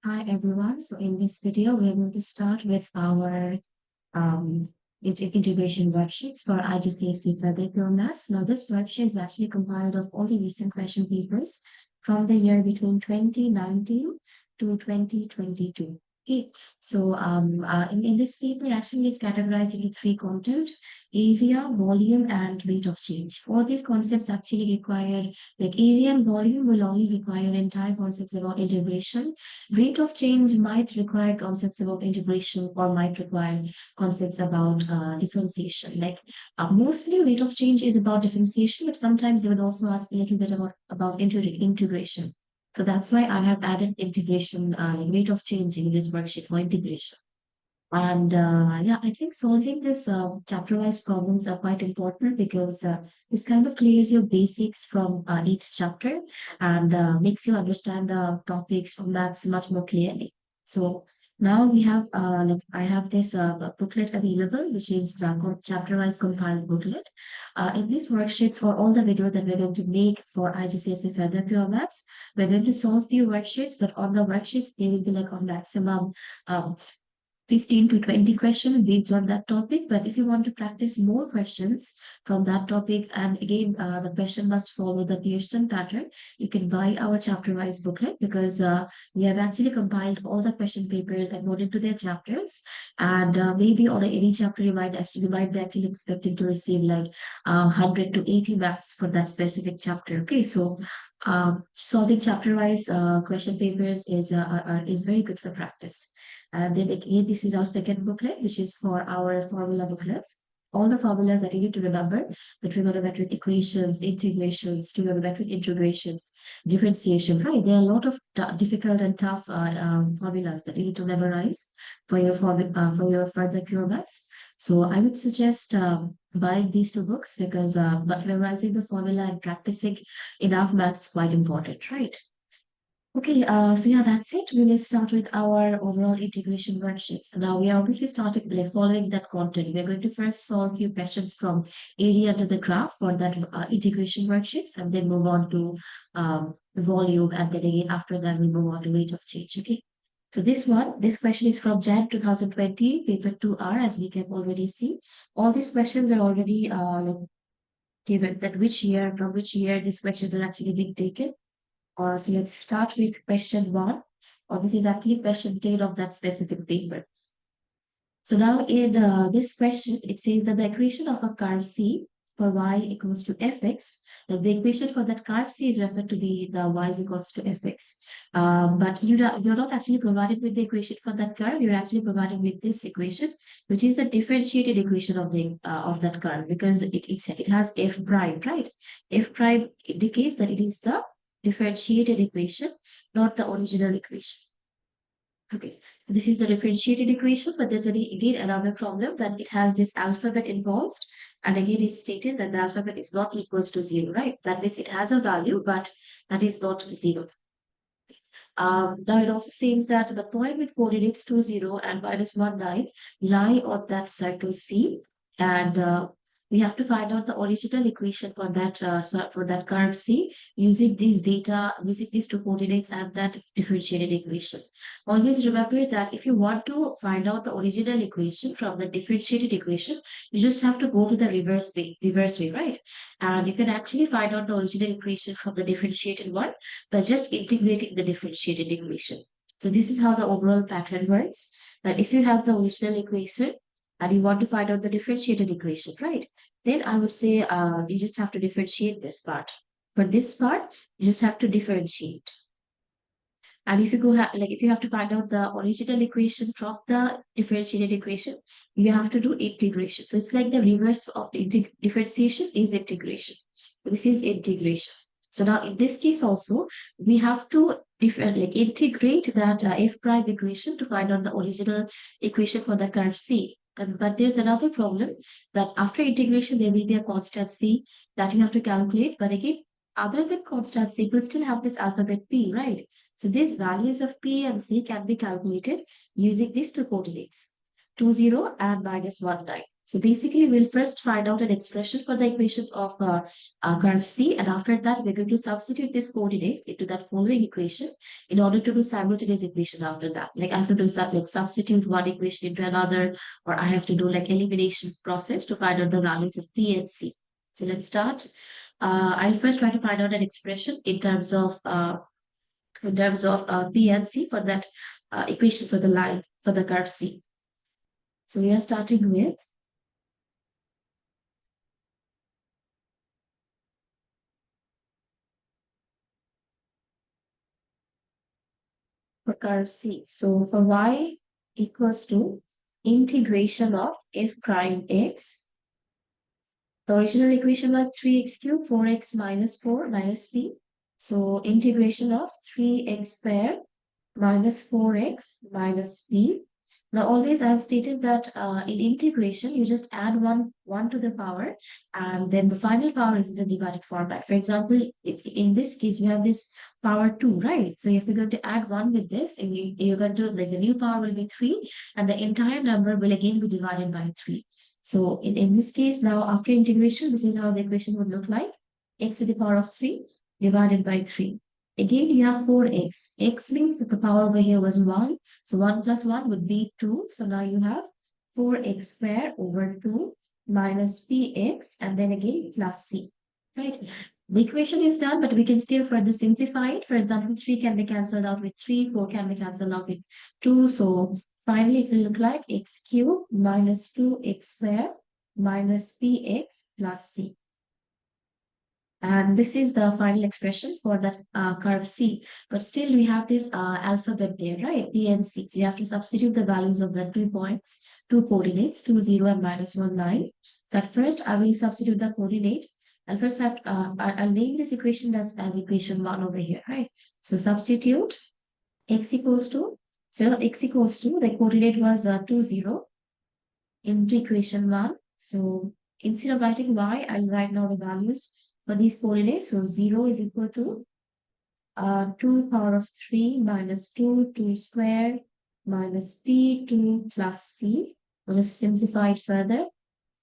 Hi everyone. So in this video, we're going to start with our um, integration worksheets for IGCSE further pure maths. Now this worksheet is actually compiled of all the recent question papers from the year between 2019 to 2022. Okay, so in this paper, actually is categorized into three content: area, volume, and rate of change. All these concepts actually require, like area and volume will only require entire concepts about integration. Rate of change might require concepts about integration or might require concepts about differentiation. Mostly rate of change is about differentiation, but sometimes they would also ask a little bit about integration. So that's why I have added integration, rate of change in this worksheet for integration. And yeah, I think solving this chapter-wise problems are quite important because this kind of clears your basics from each chapter and makes you understand the topics from maths much more clearly. So now we have, I have this booklet available, which is called Chapter-wise compiled booklet. In these worksheets for all the videos that we're going to make for IGCSE Further Pure Maths, we're going to solve few worksheets, but on the worksheets, they will be like on maximum um, 15 to 20 questions based on that topic. But if you want to practice more questions from that topic, and again, the question must follow the Pearson pattern, you can buy our chapter-wise booklet because we have actually compiled all the question papers according to their chapters. And maybe on any chapter, you might be actually expecting to receive like 100 to 80 marks for that specific chapter. Okay, so solving chapter-wise question papers is very good for practice. And then again, this is our second booklet, which is for our formula booklets. All the formulas that you need to remember: the trigonometric equations, integrations, trigonometric integrations, differentiation, right? There are a lot of difficult and tough formulas that you need to memorize for your further pure maths. So I would suggest buying these two books because but memorizing the formula and practicing enough maths is quite important, right? Okay, so yeah, that's it. We will start with our overall integration worksheets. Now we are obviously starting like following that content. We're going to first solve few questions from area under the graph for that integration worksheets, and then move on to volume, and then again after that we move on to rate of change. Okay. So this question is from Jan 2020, paper 2R, as we can already see. All these questions are already like given that from which year these questions are actually being taken. So let's start with question one. Or this is actually question 10 of that specific paper. So now in this question, it says that the equation of a curve C for y equals to fx. The equation for that curve C is referred to be the y is equals to fx. But you're not actually provided with the equation for that curve. You're actually provided with this equation, which is a differentiated equation of that curve because it has f prime, right? F prime indicates that it is the differentiated equation, not the original equation. Okay, so this is the differentiated equation, but there's again another problem that it has this alphabet involved. And again, it's stated that the alphabet is not equals to zero, right? That means it has a value, but that is not zero. Now it also says that the point with coordinates 2, 0 and -1, 9 lie on that circle C, and we have to find out the original equation for that curve C using using these two coordinates and that differentiated equation. Always remember that if you want to find out the original equation from the differentiated equation, you just have to go to the reverse way, right? And you can actually find out the original equation from the differentiated one by just integrating the differentiated equation. So this is how the overall pattern works. That if you have the original equation and you want to find out the differentiated equation, right? Then I would say you just have to differentiate this part. For this part, you just have to differentiate. And if you if you have to find out the original equation from the differentiated equation, you have to do integration. So it's like the reverse of differentiation is integration. So this is integration. So now in this case also, we have to integrate that f prime equation to find out the original equation for the curve C. But there's another problem that after integration, there will be a constant C that you have to calculate. But again, other than constant C, we still have this alphabet P, right? So these values of P and C can be calculated using these two coordinates, 2, 0 and -1, 9. So basically, we'll first find out an expression for the equation of curve C, and after that, we're going to substitute these coordinates into that following equation in order to do simultaneous equation after that. Like I have to do like substitute one equation into another, or I have to do like elimination process to find out the values of P and C. So let's start. I'll first try to find out an expression in terms of P and C for that equation for the line for the curve C. So we are starting with for curve C. So for y equals to integration of f prime x. The original equation was 3x cubed, 4x minus 4 minus p. So integration of 3x squared minus 4x minus p. Now, always I have stated that in integration, you just add one to the power, and then the final power is in the divided format. For example, if in this case, you have this power 2, right? So if you're going to add 1 with this, and you're going to, like the new power will be 3, and the entire number will again be divided by 3. So in this case, now after integration, this is how the equation would look like. X to the power of 3 divided by 3. Again, you have 4x. X means that the power over here was 1. So 1 plus 1 would be 2. So now you have 4x squared over 2 minus px and then again plus c. Right? The equation is done, but we can still further simplify it. For example, 3 can be cancelled out with 3, 4 can be cancelled out with 2. So finally, it will look like x cubed minus 2x squared minus px plus c. And this is the final expression for that curve C. But still we have this alphabet there, right? P and C. So you have to substitute the values of the 2 points, 2 coordinates, 2, 0 and minus 1, 9. So at first I will substitute the coordinate. And first I'll name this equation as equation 1 over here, right? So substitute x equals to, the coordinate was 2, 0 into equation 1. So instead of writing y, I'll write now the values for these coordinates. So 0 is equal to 2 power of 3 minus 2, 2 squared minus p, 2 plus c. We'll just simplify it further.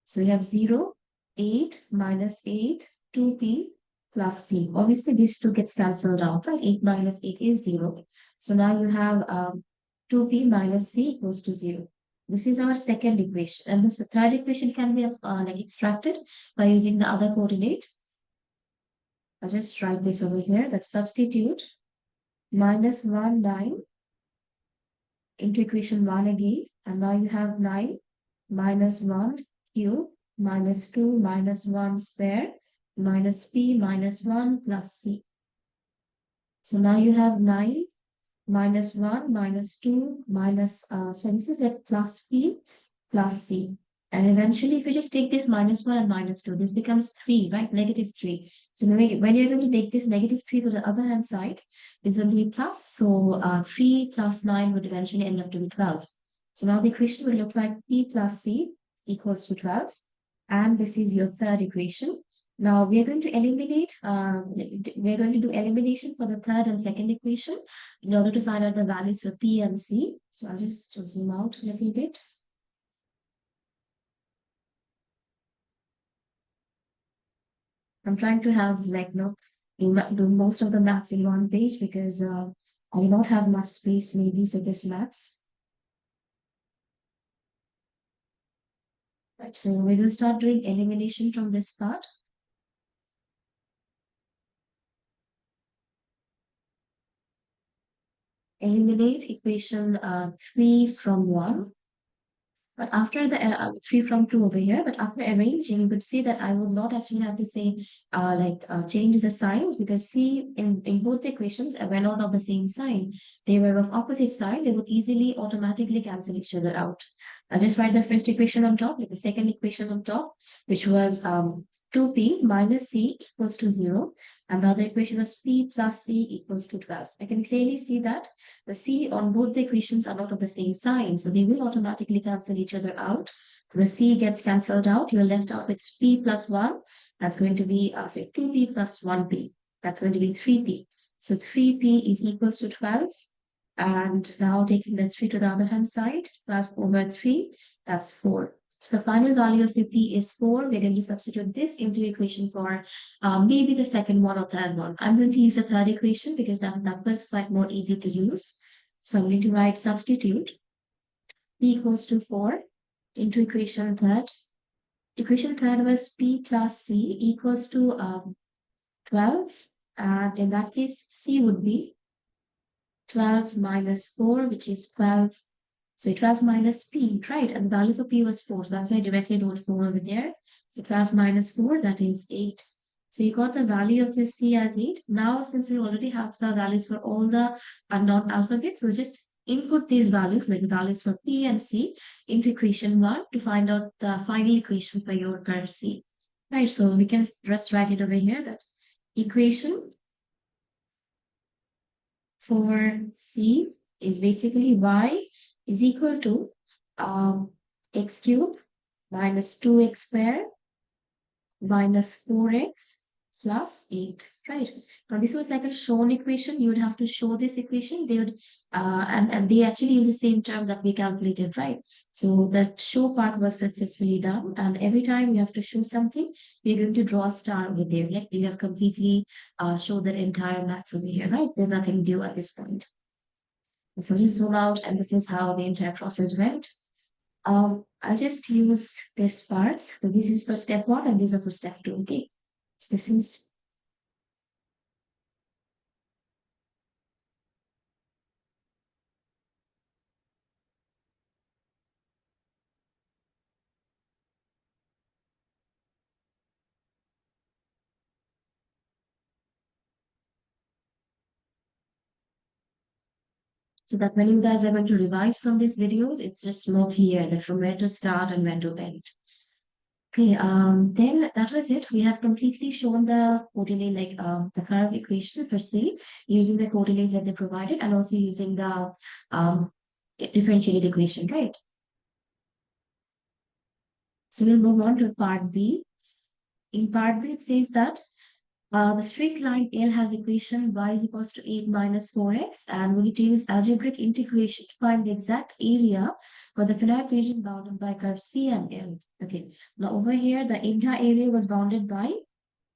So we have 0, 8 minus 8, 2p plus c. Obviously, these two gets cancelled out, right? 8 minus 8 is 0. So now you have 2p minus c equals to 0. This is our second equation. And this third equation can be like extracted by using the other coordinate. I'll just write this over here. That substitute minus 1, 9 into equation 1 again. And now you have 9 minus 1 cube minus 2 minus 1 square minus p minus 1 plus c. So now you have 9 minus 1 minus 2 minus, so this is like plus p plus c. And eventually, if you just take this minus 1 and minus 2, this becomes 3, right? Negative 3. So when you're going to take this negative 3 to the other hand side, it's going to be plus. So 3 plus 9 would eventually end up to be 12. So now the equation will look like p plus c equals to 12. And this is your third equation. Now we are going to eliminate, we're going to do elimination for the third and second equation in order to find out the values for P and C. So I'll just zoom out a little bit. I'm trying to have like, do most of the maths in one page because I do not have much space maybe for this maths. Right, so we will start doing elimination from this part. Eliminate equation 3 from 1. But after the 3 from 2 over here, but after arranging, you could see that I would not actually have to say change the signs because see in both the equations were not of the same sign. They were of opposite sign. They would easily automatically cancel each other out. I'll just write the first equation on top, like the second equation on top, which was 2p minus c equals to 0. And the other equation was p plus c equals to 12. I can clearly see that the c on both the equations are not of the same sign, so they will automatically cancel each other out. So the c gets cancelled out. You're left out with p plus 1. That's going to be, 2p plus 1p. That's going to be 3p. So 3p is equals to 12. And now taking the 3 to the other hand side, 12 over 3, that's 4. So the final value of your p is 4. We're going to substitute this into equation for maybe the second one or third one. I'm going to use a third equation because that was quite more easy to use. So I'm going to write substitute p equals to 4 into equation third. Equation third was p plus c equals to 12. And in that case, c would be 12 minus 4, which is 12. So 12 minus p, right? And the value for p was 4. So that's why I directly wrote 4 over there. So 12 minus 4, that is 8. So you got the value of your c as 8. Now, since we already have the values for all the unknown alphabets, we'll just input these values, like the values for p and c, into equation 1 to find out the final equation for your curve c. Right, so we can just write it over here that equation for C is basically y is equal to x cubed minus 2x squared minus 4x plus 8, right? Now this was like a shown equation. You would have to show this equation. They would, and they actually use the same term that we calculated, right? So that show part was successfully done. And every time you have to show something, we're going to draw a star over there. Like you have completely showed that entire maths over here, right? There's nothing due at this point. So just zoom out, and this is how the entire process went. I'll just use this part. So this is for step 1 and these are for step 2. Okay. So this is so that when you guys are going to revise from these videos, it's just more clear that from where to start and when to end. Okay, then that was it. We have completely shown the coordinate, like the curve equation per se, using the coordinates that they provided and also using the differentiated equation, right? So we'll move on to part B. In part B, it says that the straight line L has equation y is equals to 8 minus 4x, and we need to use algebraic integration to find the exact area for the finite region bounded by curve C and L. Okay, now over here, the entire area was bounded by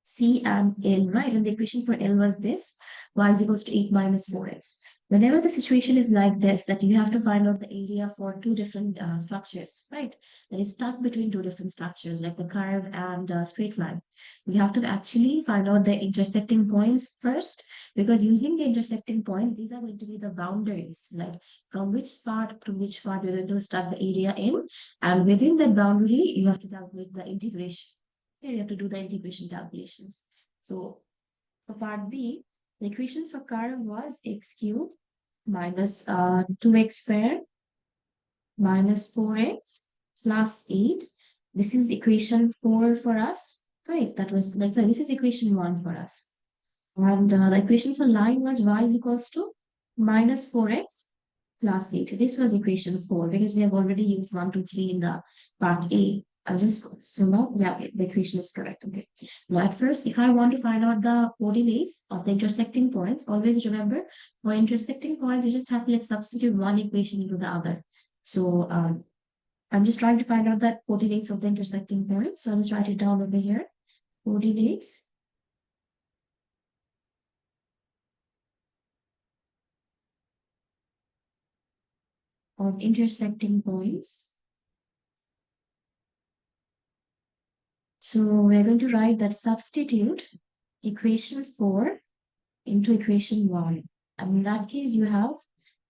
C and L, right? And the equation for L was this, y is equals to 8 minus 4x. Whenever the situation is like this, that you have to find out the area for two different structures, right? That is stuck between two different structures, like the curve and straight line. We have to actually find out the intersecting points first, because using the intersecting points, these are going to be the boundaries, like from which part to which part we're going to start the area in. And within that boundary, you have to calculate the integration. Here you have to do the integration calculations. So for part B, the equation for curve was x cubed minus 2x squared minus 4x plus 8. This is equation 4 for us, right? That was, sorry, this is equation 1 for us. And the equation for line was y is equals to minus 4x plus 8. This was equation 4 because we have already used 1, 2, 3 in the part A. I'll just, so now, yeah, the equation is correct. Okay. Now, at first, if I want to find out the coordinates of the intersecting points, always remember for intersecting points, you just have to like substitute one equation into the other. So I'm just trying to find out the coordinates of the intersecting points. So I'll just write it down over here. Coordinates of intersecting points. So we're going to write that substitute equation 4 into equation 1. And in that case, you have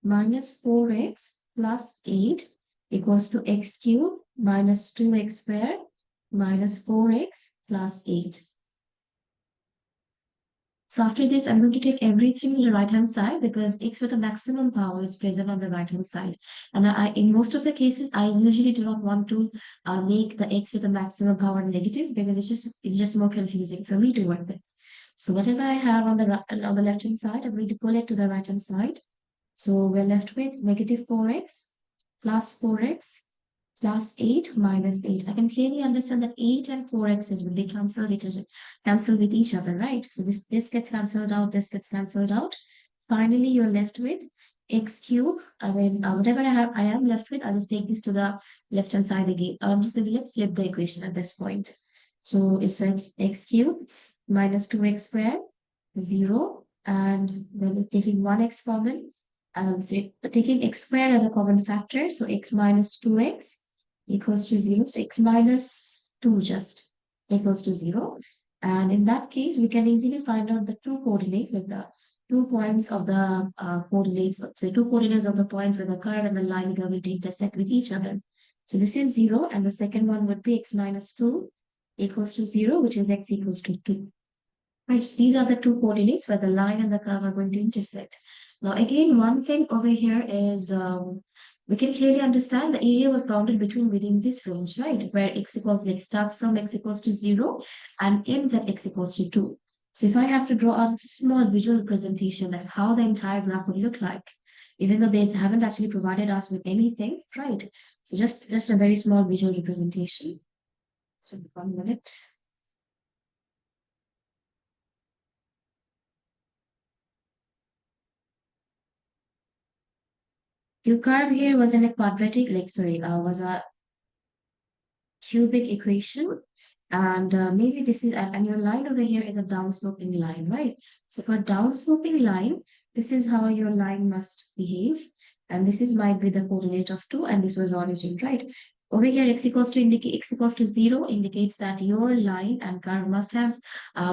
minus 4x plus 8 equals to x cubed minus 2x squared minus 4x plus 8. So after this, I'm going to take everything to the right-hand side because x with a maximum power is present on the right-hand side. And in most of the cases, I usually do not want to make the x with a maximum power negative because it's just more confusing for me to work with. So whatever I have on the left-hand side, I'm going to pull it to the right-hand side. So we're left with negative 4x plus 4x plus 8 minus 8. I can clearly understand that 8 and 4x's will be cancelled with each other, right? So this gets cancelled out, this gets cancelled out. Finally, you're left with x cube. I mean, whatever I am left with, I'll just take this to the left hand side again. I'm just going to like flip the equation at this point. So it's like x cube minus 2x squared, 0, and then taking 1x common. So taking x squared as a common factor, so x minus 2x equals to 0. So x minus 2 just equals to 0. And in that case, we can easily find out the two coordinates, like the 2 points of the coordinates, so 2 coordinates of the points where the curve and the line are going to intersect with each other. So this is 0, and the second one would be x minus 2 equals to 0, which is x equals to 2. Right, so these are the two coordinates where the line and the curve are going to intersect. Now, again, one thing over here is we can clearly understand the area was bounded between within this range, right? Where x equals like starts from x equals to 0 and ends at x equals to 2. So if I have to draw a small visual representation of how the entire graph would look like, even though they haven't actually provided us with anything, right? So just a very small visual representation. So 1 minute. Your curve here was in a quadratic, like sorry, was a cubic equation. And maybe this is, and your line over here is a downsloping line, right? So for downsloping line, this is how your line must behave. And this is might be the coordinate of 2, and this was origin, right? Over here, x equals to indicate x equals to 0 indicates that your line and curve must have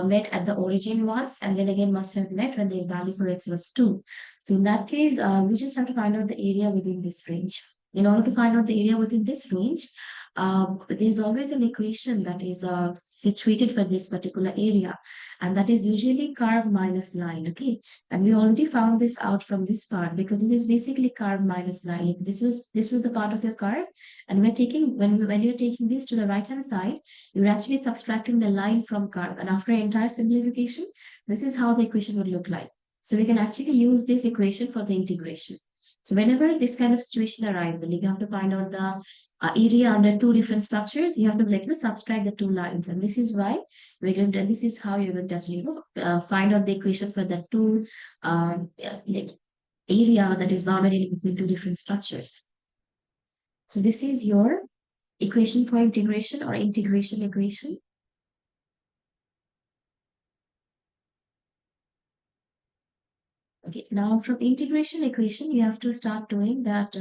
met at the origin once, and then again must have met when the value for x was 2. So in that case, we just have to find out the area within this range. In order to find out the area within this range, there's always an equation that is situated for this particular area, and that is usually curve minus line. Okay, and we already found this out from this part because this is basically curve minus line. Like this was the part of your curve, and we're taking when you're taking this to the right hand side, you're actually subtracting the line from curve, and after entire simplification, this is how the equation would look like. So we can actually use this equation for the integration. So whenever this kind of situation arises, like you have to find out the area under two different structures, you have to like subtract the two lines, and this is why we're going to. This is how you're going to actually find out the equation for the two like area that is bounded in between two different structures. So this is your equation for integration or integration equation. Okay, now from integration equation, you have to start doing that.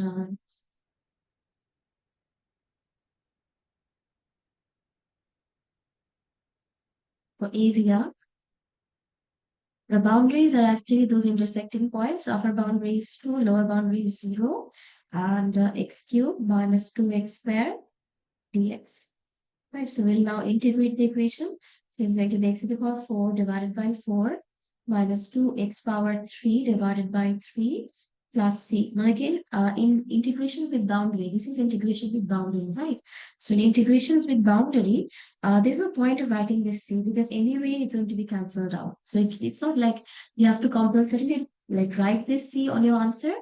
For area, the boundaries are actually those intersecting points. Upper boundary is 2, lower boundary is 0, and x cube minus 2x squared dx. Right, so we'll now integrate the equation. So it's going to be x to the power 4 divided by 4 minus 2x power 3 divided by 3 plus c. Now again, in integrations with boundary, this is integration with boundary, right? So in integrations with boundary, there's no point of writing this c because anyway it's going to be cancelled out. So it's not like you have to compulsorily like write this c on your answer.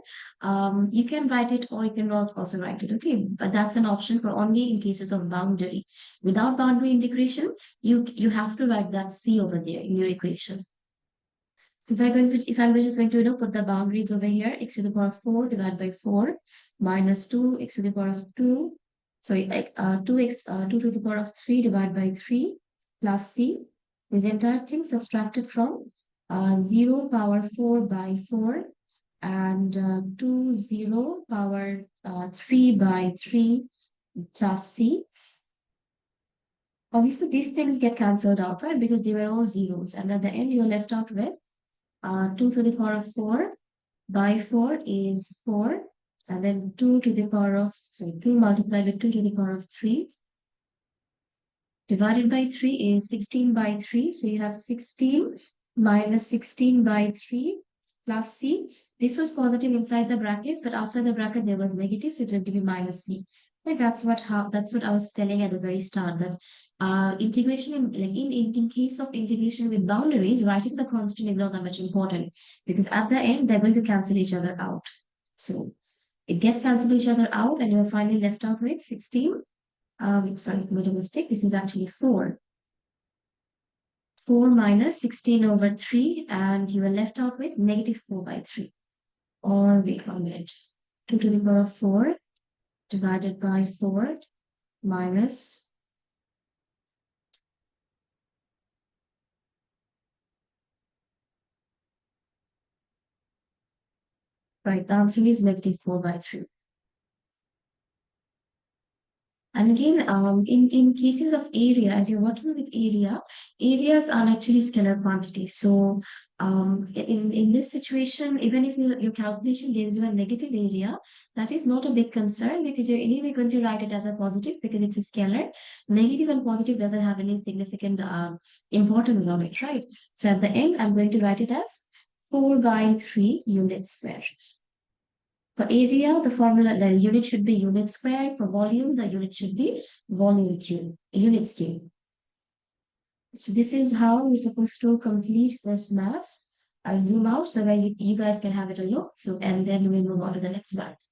You can write it or you can not also write it, okay? But that's an option for only in cases of boundary. Without boundary integration, you have to write that c over there in your equation. So if I'm just going to put the boundaries over here, x to the power 4 divided by 4 minus 2 x to the power of 2, sorry, 2 to the power of 3 divided by 3 plus c. This entire thing subtracted from 0 power 4 by 4 and 2 0 power 3 by 3 plus c. Obviously, these things get cancelled out, right? Because they were all zeros. And at the end, you're left out with 2 to the power of 4 by 4 is 4. And then 2 to the power of, sorry, 2 multiplied with 2 to the power of 3 divided by 3 is 16 by 3. So you have 16 minus 16 by 3 plus c. This was positive inside the brackets, but outside the bracket there was negative, so it's going to be minus c. Right, that's what I was telling at the very start that integration in case of integration with boundaries, writing the constant is not that much important because at the end they're going to cancel each other out. So it gets cancelled each other out, and you're finally left out with 16. Sorry, made a mistake. This is actually 4. 4 minus 16 over 3, and you are left out with negative 4 by 3. or wait 1 minute. 2 to the power of 4 divided by 4 minus, right, the answer is negative 4 by 3. And again, in cases of area, as you're working with area, areas are actually scalar quantities. So in this situation, even if your calculation gives you a negative area, that is not a big concern because you're anyway going to write it as a positive because it's a scalar. Negative and positive doesn't have any significant importance on it, right? So at the end, I'm going to write it as 4 by 3 units square. For area, the formula, the unit should be unit square. For volume, the unit should be volume cube, units cube. So this is how we're supposed to complete this math. I'll zoom out so guys, you guys can have it a look. So, and then we'll move on to the next math.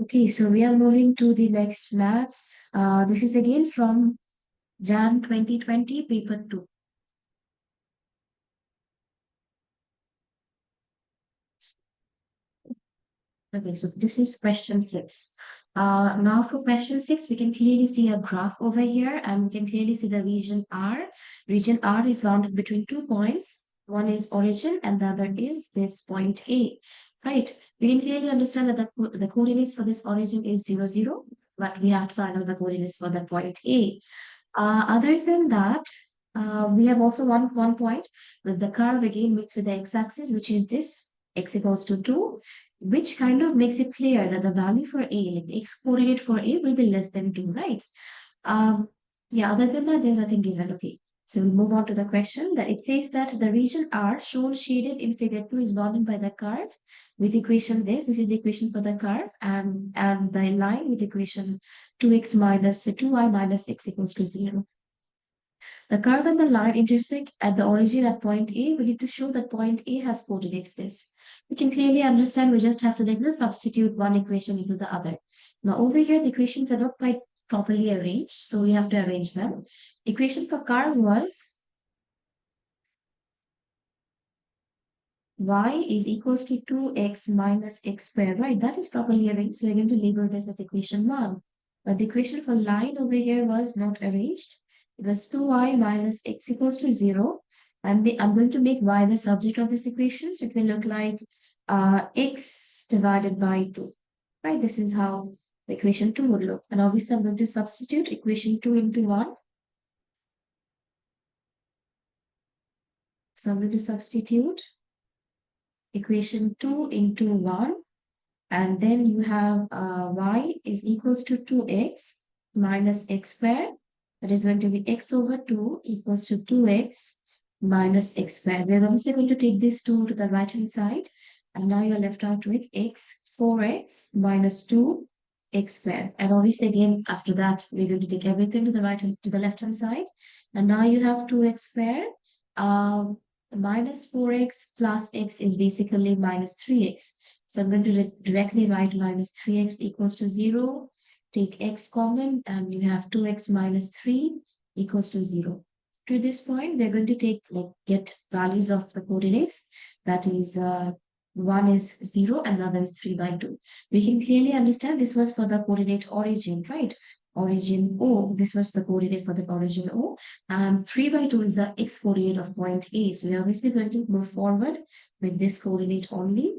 Okay, so we are moving to the next maths. This is again from Jan 2020, paper 2. Okay, so this is question 6. Now for question 6, we can clearly see a graph over here and we can clearly see the region R. Region R is bounded between 2 points. One is origin and the other is this point A, right? We can clearly understand that the coordinates for this origin is 0, 0, but we have to find out the coordinates for the point A. Other than that, we have also one point with the curve again meets with the x-axis, which is this x equals to 2, which kind of makes it clear that the value for a, like the x coordinate for a, will be less than 2, right? Um, yeah, other than that, there's nothing given. Okay, so we'll move on to the question that it says that the region R shown shaded in figure 2 is bounded by the curve with equation this is the equation for the curve and the line with equation 2x minus 2y minus x equals to 0. The curve and the line intersect at the origin at point A. We need to show that point A has coordinates this. We can clearly understand we just have to substitute one equation into the other. Now over here the equations are not quite properly arranged, so we have to arrange them. Equation for curve was y is equals to 2x minus x squared, right? That is properly arranged, so we're going to label this as equation 1. But the equation for line over here was not arranged. It was 2y minus x equals to 0. I'm going to make y the subject of this equation, so it will look like x divided by 2, right? This is how the equation 2 would look. And obviously I'm going to substitute equation 2 into 1. So I'm going to substitute equation 2 into 1. And then you have y is equals to 2x minus x squared. That is going to be x over 2 equals to 2x minus x squared. We're obviously going to take this 2 to the right hand side. And now you're left out with 4x minus 2 x squared. And obviously again, after that, we're going to take everything to the right and to the left hand side. And now you have 2x squared. Minus 4x plus x is basically minus 3x. So I'm going to directly write minus 3x equals to 0. Take x common and you have 2x minus 3 equals to 0. To this point, we're going to take get values of the coordinates. That is one is 0 and the other is 3 by 2. We can clearly understand this was for the coordinate origin, right? Origin O, this was the coordinate for the origin O, and 3 by 2 is the x coordinate of point A. So we're obviously going to move forward with this coordinate only.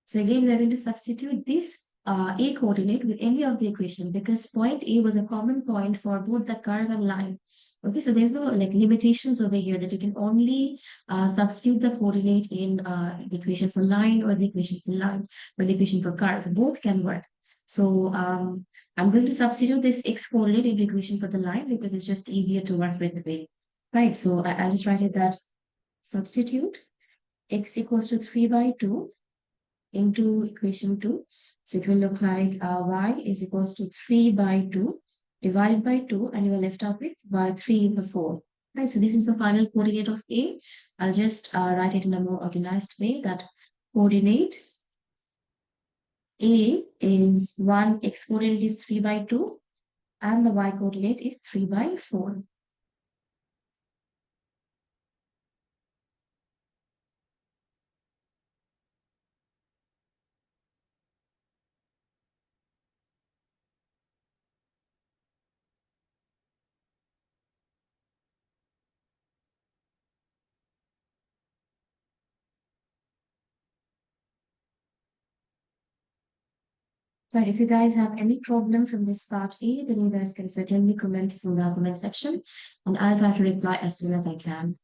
So again, we're going to substitute this A coordinate with any of the equation because point A was a common point for both the curve and line. Okay, so there's no limitations over here that you can only substitute the coordinate in the equation for line or the equation for line or the equation for curve. Both can work. So I'm going to substitute this x coordinate into equation for the line because it's just easier to work with the way. Right, so I'll just write it that substitute x equals to 3 by 2 into equation 2. So it will look like y is equals to 3 by 2 divided by 2 and you are left up with y 3 over 4. Right, so this is the final coordinate of A. I'll just write it in a more organized way that coordinate A is 1 x coordinate is 3 by 2 and the y coordinate is 3 by 4. But if you guys have any problem from this part A, then you guys can certainly comment in the comment section, and I'll try to reply as soon as I can.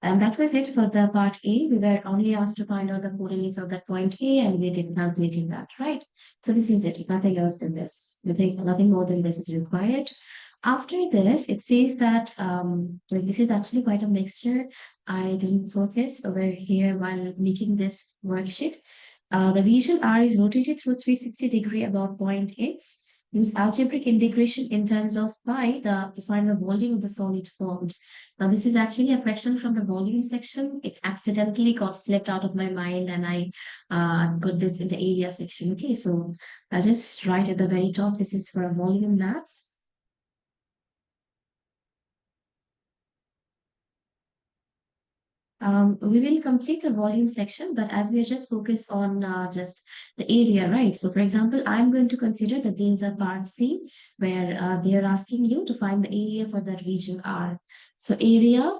And that was it for the part A. We were only asked to find out the coordinates of that point A, and we did calculating that, right? So this is it. Nothing else than this. Nothing more than this is required. After this, it says that like this is actually quite a mixture. I didn't focus over here while making this worksheet. The region R is rotated through 360-degree about point X. Use algebraic integration in terms of pi to find the volume of the solid formed. Now, this is actually a question from the volume section. It accidentally got slipped out of my mind and I got this in the area section. Okay, so I'll just write at the very top, this is for a volume maths. We will complete the volume section, but as we are just focused on just the area, right? So, for example, I'm going to consider that there is a part C where they are asking you to find the area for that region R. So, area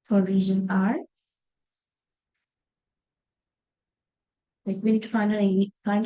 for region R, like we need to find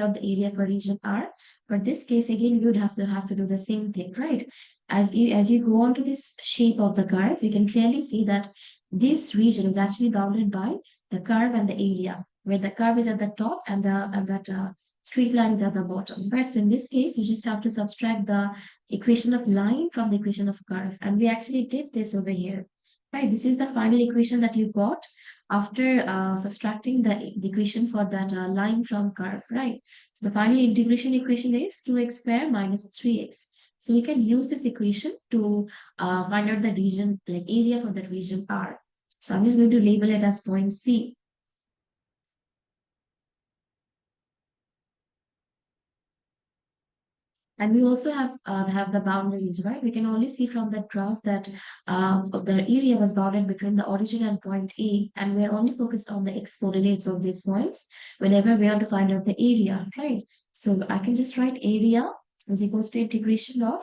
out the area for region R. For this case, again, you would have to do the same thing, right? As you go on to this shape of the curve, you can clearly see that this region is actually bounded by the curve and the area, where the curve is at the top and that straight line is at the bottom, right? So in this case, you just have to subtract the equation of line from the equation of curve, and we actually did this over here, right? This is the final equation that you got after subtracting the equation for that line from curve, right? So the final integration equation is 2x squared minus 3x. So we can use this equation to find out the region, like area for that region R. So I'm just going to label it as point C. And we also have the boundaries, right? We can only see from that graph that the area was bounded between the origin and point A, and we're only focused on the x coordinates of these points whenever we want to find out the area, right? So I can just write area is equals to integration of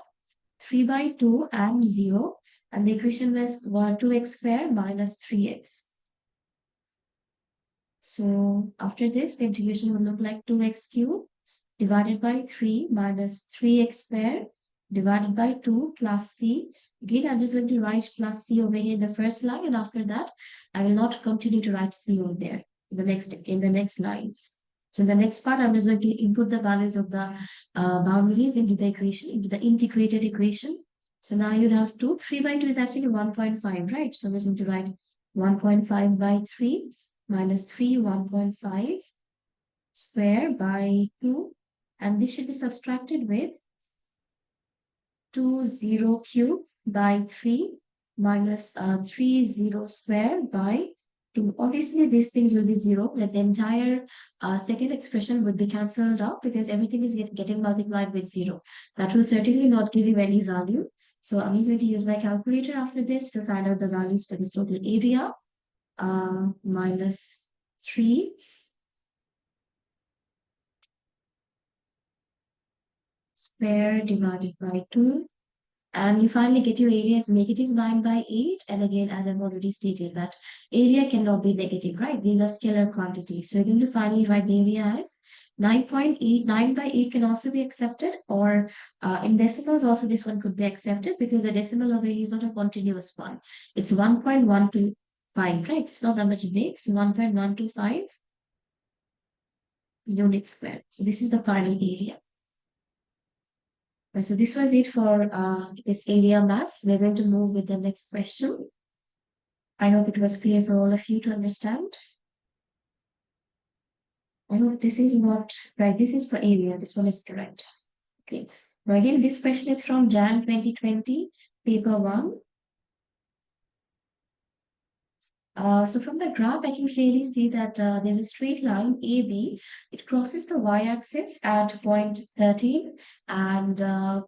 3 by 2 and 0, and the equation was 2x squared minus 3x. So after this, the integration will look like 2x cubed divided by 3 minus 3x squared divided by 2 plus c. Again, I'm just going to write plus c over here in the first line, and after that, I will not continue to write c over there in the next lines. So in the next part, I'm just going to input the values of the boundaries into the equation, into the integrated equation. So now you have 2. 3 by 2 is actually 1.5, right? So I'm just going to write 1.5 by 3 minus 3, 1.5 square by 2, and this should be subtracted with 2 0 cube by 3 minus 3 0 square by 2. Obviously, these things will be 0. Like the entire second expression would be cancelled out because everything is getting multiplied with 0. That will certainly not give you any value. So I'm just going to use my calculator after this to find out the values for this total area. Minus 3 square divided by 2, and you finally get your area as negative 9 by 8. And again, as I've already stated, that area cannot be negative, right? These are scalar quantities. So you're going to finally write the area as 9.8. 9 by 8 can also be accepted, or in decimals also this one could be accepted because the decimal over here is not a continuous one. It's 1.125, right? It's not that much big. So 1.125 units squared. So this is the final area. Right, so this was it for this area maths. We're going to move with the next question. I hope it was clear for all of you to understand. I hope this is what, right, this is for area. This one is correct. Okay. Now again, this question is from Jan 2020, paper 1. So from the graph, I can clearly see that there's a straight line AB. It crosses the y-axis at point 13, and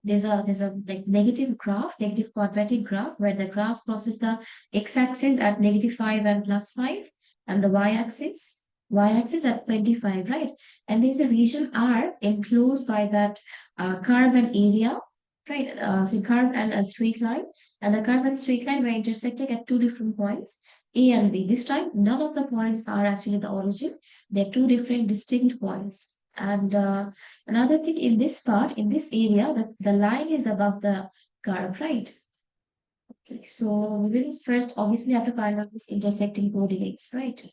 there's a like negative graph, negative quadratic graph, where the graph crosses the x-axis at -5 and +5, and the y-axis at 25, right? And there's a region R enclosed by that curve and area, right? So curve and a straight line, and the curve and straight line were intersecting at two different points a and B. This time, none of the points are actually the origin. They're two different distinct points. And another thing in this part, in this area, the line is above the curve, right? Okay, so we will first obviously have to find out this intersecting coordinates, right?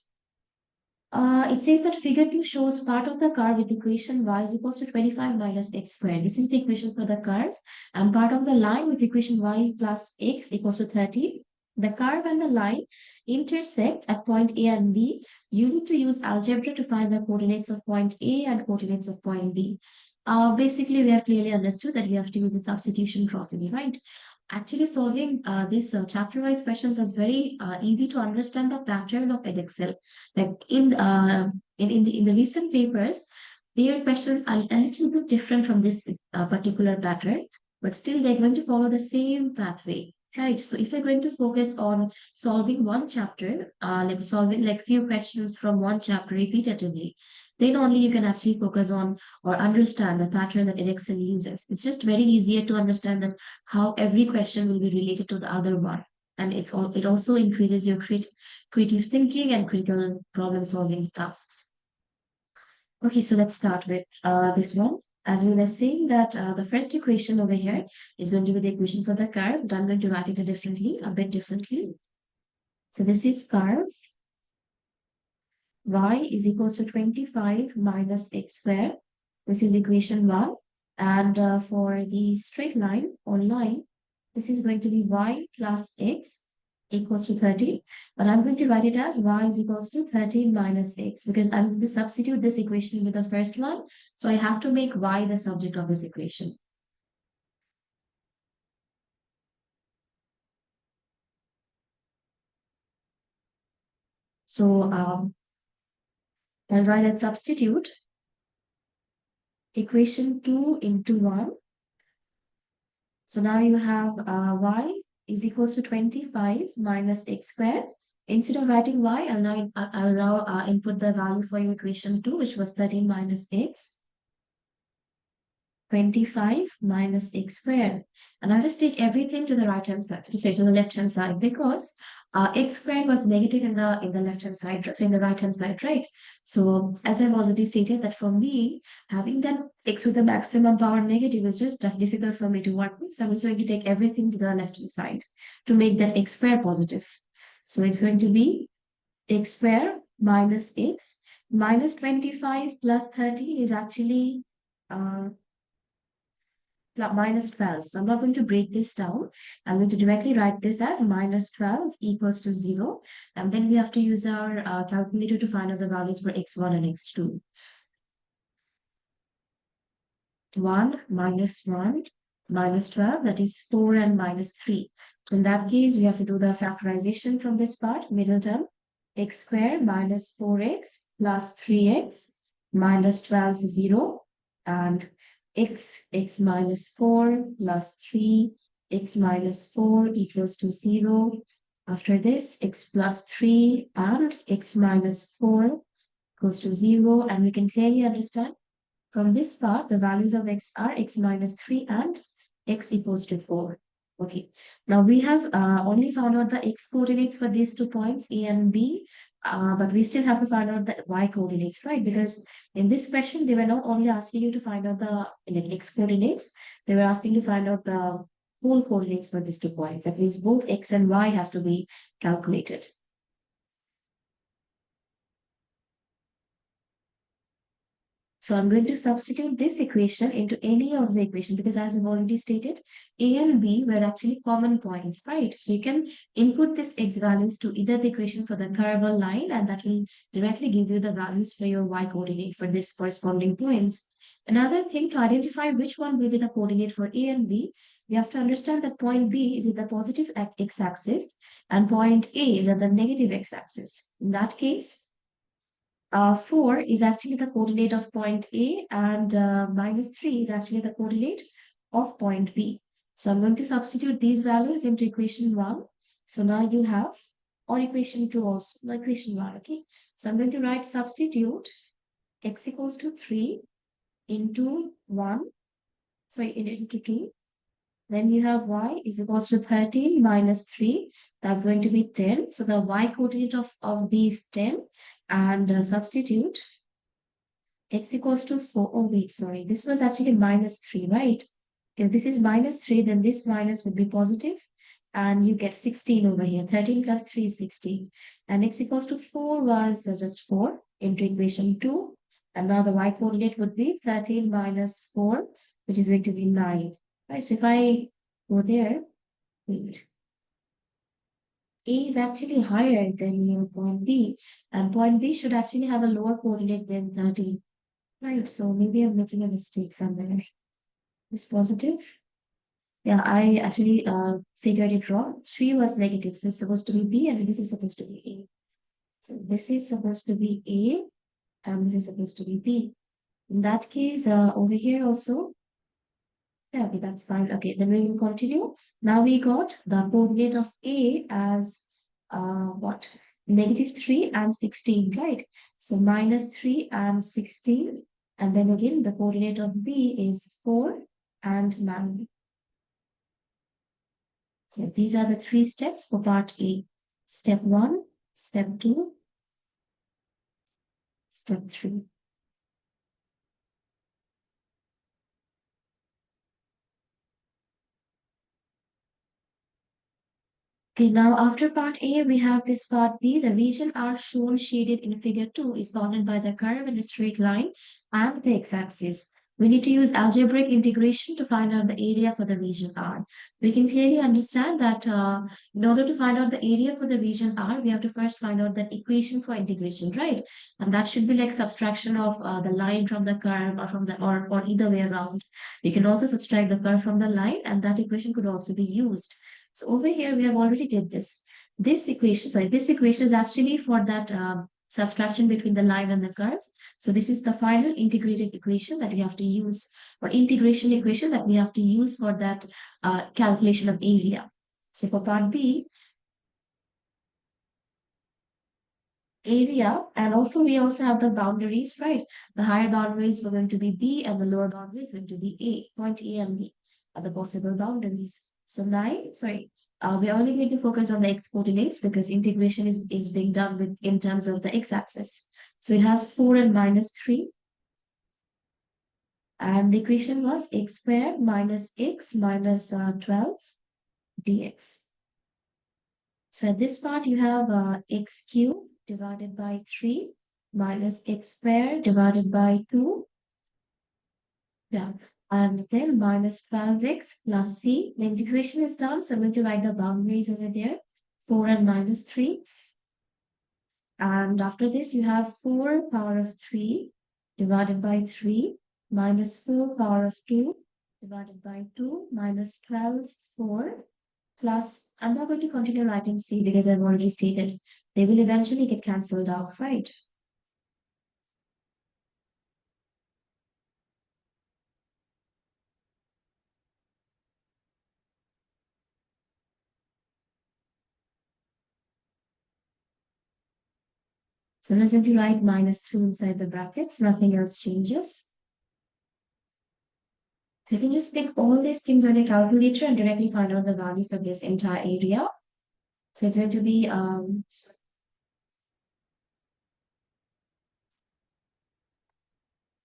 It says that figure 2 shows part of the curve with equation y is equals to 25 minus x squared. This is the equation for the curve, and part of the line with equation y plus x equals to 30. The curve and the line intersects at point A and B. You need to use algebra to find the coordinates of point A and coordinates of point B. Basically, we have clearly understood that we have to use a substitution process, right? Actually, solving these chapter-wise questions is very easy to understand the pattern of Excel. Like in the recent papers, their questions are a little bit different from this particular pattern, but still they're going to follow the same pathway, right? So if you're going to focus on solving one chapter, like solving like few questions from one chapter repetitively, then only you can actually focus on or understand the pattern that Excel uses. It's just very easier to understand that how every question will be related to the other one, and it also increases your creative thinking and critical problem solving tasks. Okay, so let's start with this one. As we were saying that the first equation over here is going to be the equation for the curve, but I'm going to write it a bit differently. So this is curve y is equals to 25 minus x squared. This is equation 1. And for the straight line or line, this is going to be y plus x equals to 13. But I'm going to write it as y is equals to 13 minus x because I'm going to substitute this equation with the first one. So I have to make y the subject of this equation. So I'll write that substitute equation 2 into 1. So now you have y is equals to 25 minus x squared. Instead of writing y, I'll now input the value for your equation 2, which was 13 minus x. 25 minus x squared. And I'll just take everything to the right hand side, sorry, to the left hand side, because x squared was negative in the left hand side, so in the right hand side, right? So as I've already stated that for me, having that x with the maximum power negative is just difficult for me to work with. So I'm just going to take everything to the left hand side to make that x squared positive. So it's going to be x squared minus x minus 25 plus 13 is actually minus 12. So I'm not going to break this down. I'm going to directly write this as minus 12 equals to 0. And then we have to use our calculator to find out the values for x1 and x2. 1 minus 1 minus 12, that is 4 and minus 3. In that case, we have to do the factorization from this part, middle term, x squared minus 4x plus 3x minus 12 is 0, and x minus 4 plus 3, x minus 4 equals to 0. After this, x plus 3 and x minus 4 goes to 0, and we can clearly understand from this part, the values of x are x minus 3 and x equals to 4. Okay, now we have only found out the x coordinates for these 2 points, A and B, but we still have to find out the y coordinates, right? Because in this question, they were not only asking you to find out the x coordinates, they were asking to find out the whole coordinates for these 2 points. That means both x and y has to be calculated. So I'm going to substitute this equation into any of the equation because as I've already stated, A and B were actually common points, right? So you can input this x values to either the equation for the curve or line, and that will directly give you the values for your y coordinate for this corresponding points. Another thing to identify which one will be the coordinate for A and B, You have to understand that point B is at the positive x-axis and point A is at the negative x-axis. In that case, 4 is actually the coordinate of point A and minus 3 is actually the coordinate of point B. So I'm going to substitute these values into equation 1. So now you have, or equation 2 also, no, equation 1, okay? So I'm going to write substitute x equals to 3 into 1, sorry, into 2. Then you have y is equals to 13 minus 3. That's going to be 10. So the y coordinate of B is 10. And substitute x equals to 4. Oh, wait, sorry. This was actually minus 3, right? If this is minus 3, then this minus would be positive, and you get 16 over here. 13 plus 3 is 16. And x equals to 4 was just 4 into equation 2. And now the y coordinate would be 13 minus 4, which is going to be 9. Right? So if I go there, wait. A is actually higher than your point B, and point B should actually have a lower coordinate than 13. Right, so maybe I'm making a mistake somewhere. It's positive. Yeah, I actually figured it wrong. 3 was negative, so it's supposed to be B and this is supposed to be A. So this is supposed to be A and this is supposed to be B. In that case, over here also, yeah, okay, that's fine. Okay, then we will continue. Now we got the coordinate of A as what? Negative 3 and 16, right? So minus 3 and 16. And then again, the coordinate of B is 4 and 9. So these are the three steps for part A. Step 1, step 2, step 3. Okay, now after part A, we have this part B. The region R shown shaded in figure 2 is bounded by the curve and a straight line and the x-axis. We need to use algebraic integration to find out the area for the region R. We can clearly understand that in order to find out the area for the region R, we have to first find out the equation for integration, right? And that should be like subtraction of the line from the curve or from the or either way around. We can also subtract the curve from the line, and that equation could also be used. So over here, we have already did this. This equation is actually for that subtraction between the line and the curve. So this is the final integrated equation that we have to use, or integration equation that we have to use for that calculation of area. So for part B, area, and also we also have the boundaries, right? The higher boundaries were going to be B and the lower boundaries going to be A, point A and B are the possible boundaries. So we're only going to focus on the x coordinates because integration is being done with in terms of the x-axis. So it has 4 and minus 3. And the equation was x squared minus x minus 12 dx. So at this part, you have x cubed divided by 3 minus x squared divided by 2. Yeah. And then minus 12x plus c. The integration is done, so I'm going to write the boundaries over there. 4 and minus 3. And after this, you have 4 power of 3 divided by 3 minus 4 power of 2 divided by 2 minus 12, 4 plus, I'm not going to continue writing C because I've already stated they will eventually get cancelled out, right? So I'm going to write minus 3 inside the brackets, nothing else changes. So you can just pick all these things on your calculator and directly find out the value for this entire area. So it's going to be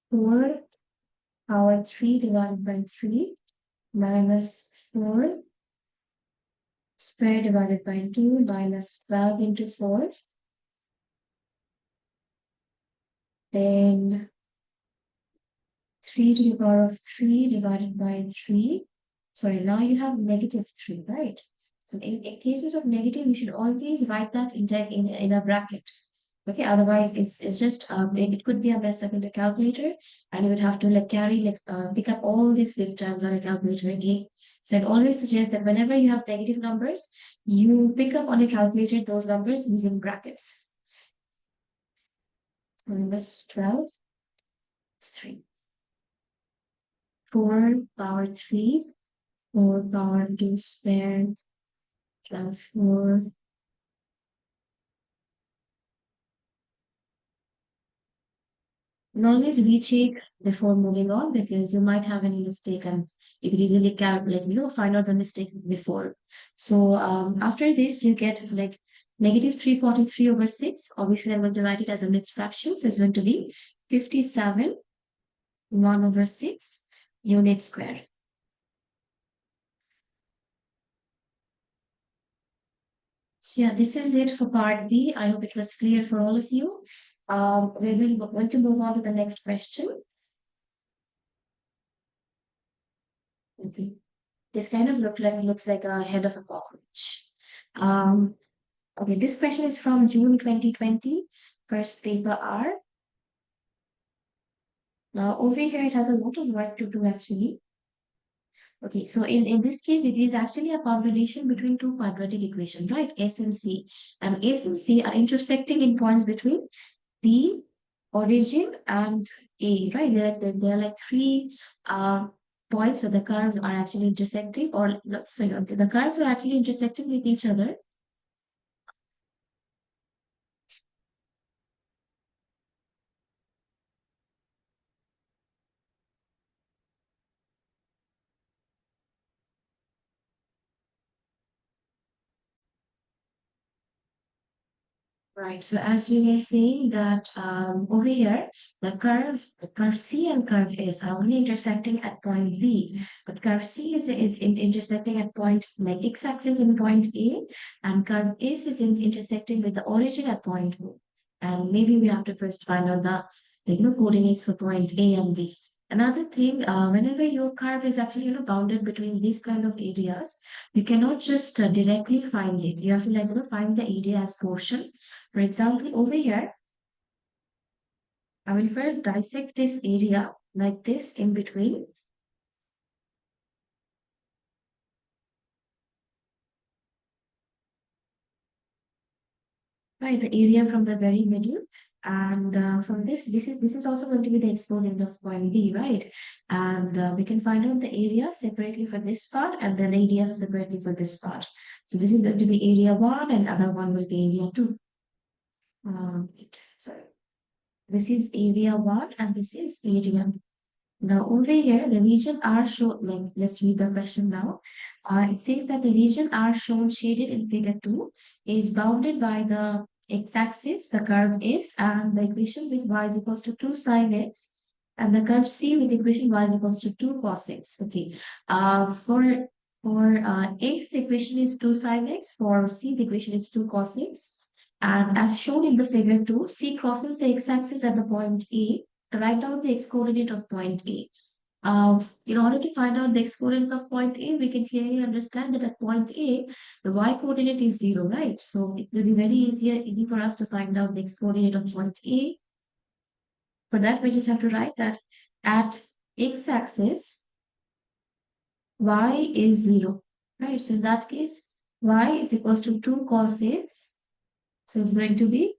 4 power 3 divided by 3 minus 4 square divided by 2 minus 12 into 4. Then 3 to the power of 3 divided by 3. Sorry, now you have negative 3, right? So in cases of negative, you should always write that in a bracket. Okay, otherwise it's just it could be a mess up in the calculator, and you would have to like carry like pick up all these big terms on a calculator again. So I'd always suggest that whenever you have negative numbers, you pick up on a calculator those numbers using brackets. Remember 12 is 3. 4 power 3, 4 power 2 squared, 12, 4. And always recheck before moving on because you might have any mistake and you could easily calculate, find out the mistake before. So after this, you get like negative 343 over 6. Obviously, I'm going to write it as a mixed fraction. So it's going to be 57, 1 over 6 unit square. So yeah, this is it for part B. I hope it was clear for all of you. We will going to move on to the next question. Okay. This kind of looks like a head of a cockroach. Um, okay, this question is from June 2020, first paper R. Now over here it has a lot of work to do actually. Okay, so in this case it is actually a combination between two quadratic equations, right? S and C. And S and C are intersecting in points between B, origin, and A, right? There are like three points where the curves are actually intersecting, or no, sorry, no, the curves are actually intersecting with each other. Right. So as we were saying that over here, the curve C and curve S are only intersecting at point B, but curve C is intersecting at point like x-axis in point A, and curve S is intersecting with the origin at point O. And maybe we have to first find out the coordinates for point A and B. Another thing, whenever your curve is actually bounded between these kind of areas, you cannot just directly find it. You have to find the area as portion. For example, over here, I will first dissect this area like this in between, right? The area from the very middle. And from this is also going to be the exponent of point B, right? And we can find out the area separately for this part and then the area separately for this part. So this is going to be area 1 and other one will be area 2. Sorry. This is area 1 and this is area. Now over here, the region R shown, like let's read the question now. It says that the region R shown shaded in figure 2 is bounded by the x-axis, the curve is, and the equation with y is equals to 2 sine x, and the curve C with equation y is equals to 2 cos x. Okay. For x, the equation is 2 sine x. For C, the equation is 2 cos x. And as shown in the figure 2, C crosses the x-axis at the point A. Write down the x-coordinate of point A. In order to find out the x-coordinate of point A, we can clearly understand that at point A, the y-coordinate is 0, right? So it will be very easy for us to find out the x-coordinate of point A. For that, we just have to write that at x-axis, y is 0, right? So in that case, y is equals to 2 cos x. So it's going to be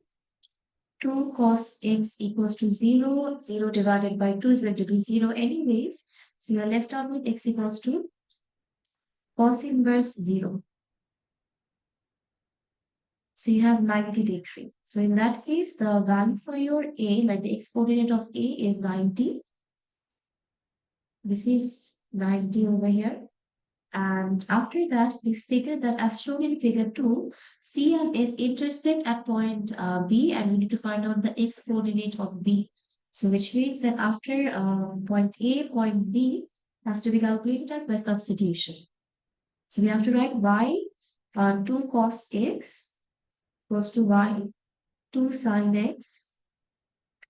2 cos x equals to 0. 0 divided by 2 is going to be 0 anyways. So you are left out with x equals to cos inverse 0. So you have 90 degree. So in that case, the value for your a, like the x-coordinate of a is 90. This is 90 over here. And after that, it is stated that as shown in figure 2, C and S intersect at point B and we need to find out the x-coordinate of B. So which means that after point A, point B has to be calculated as by substitution. So we have to write y 2 cos x equals to y 2 sine x.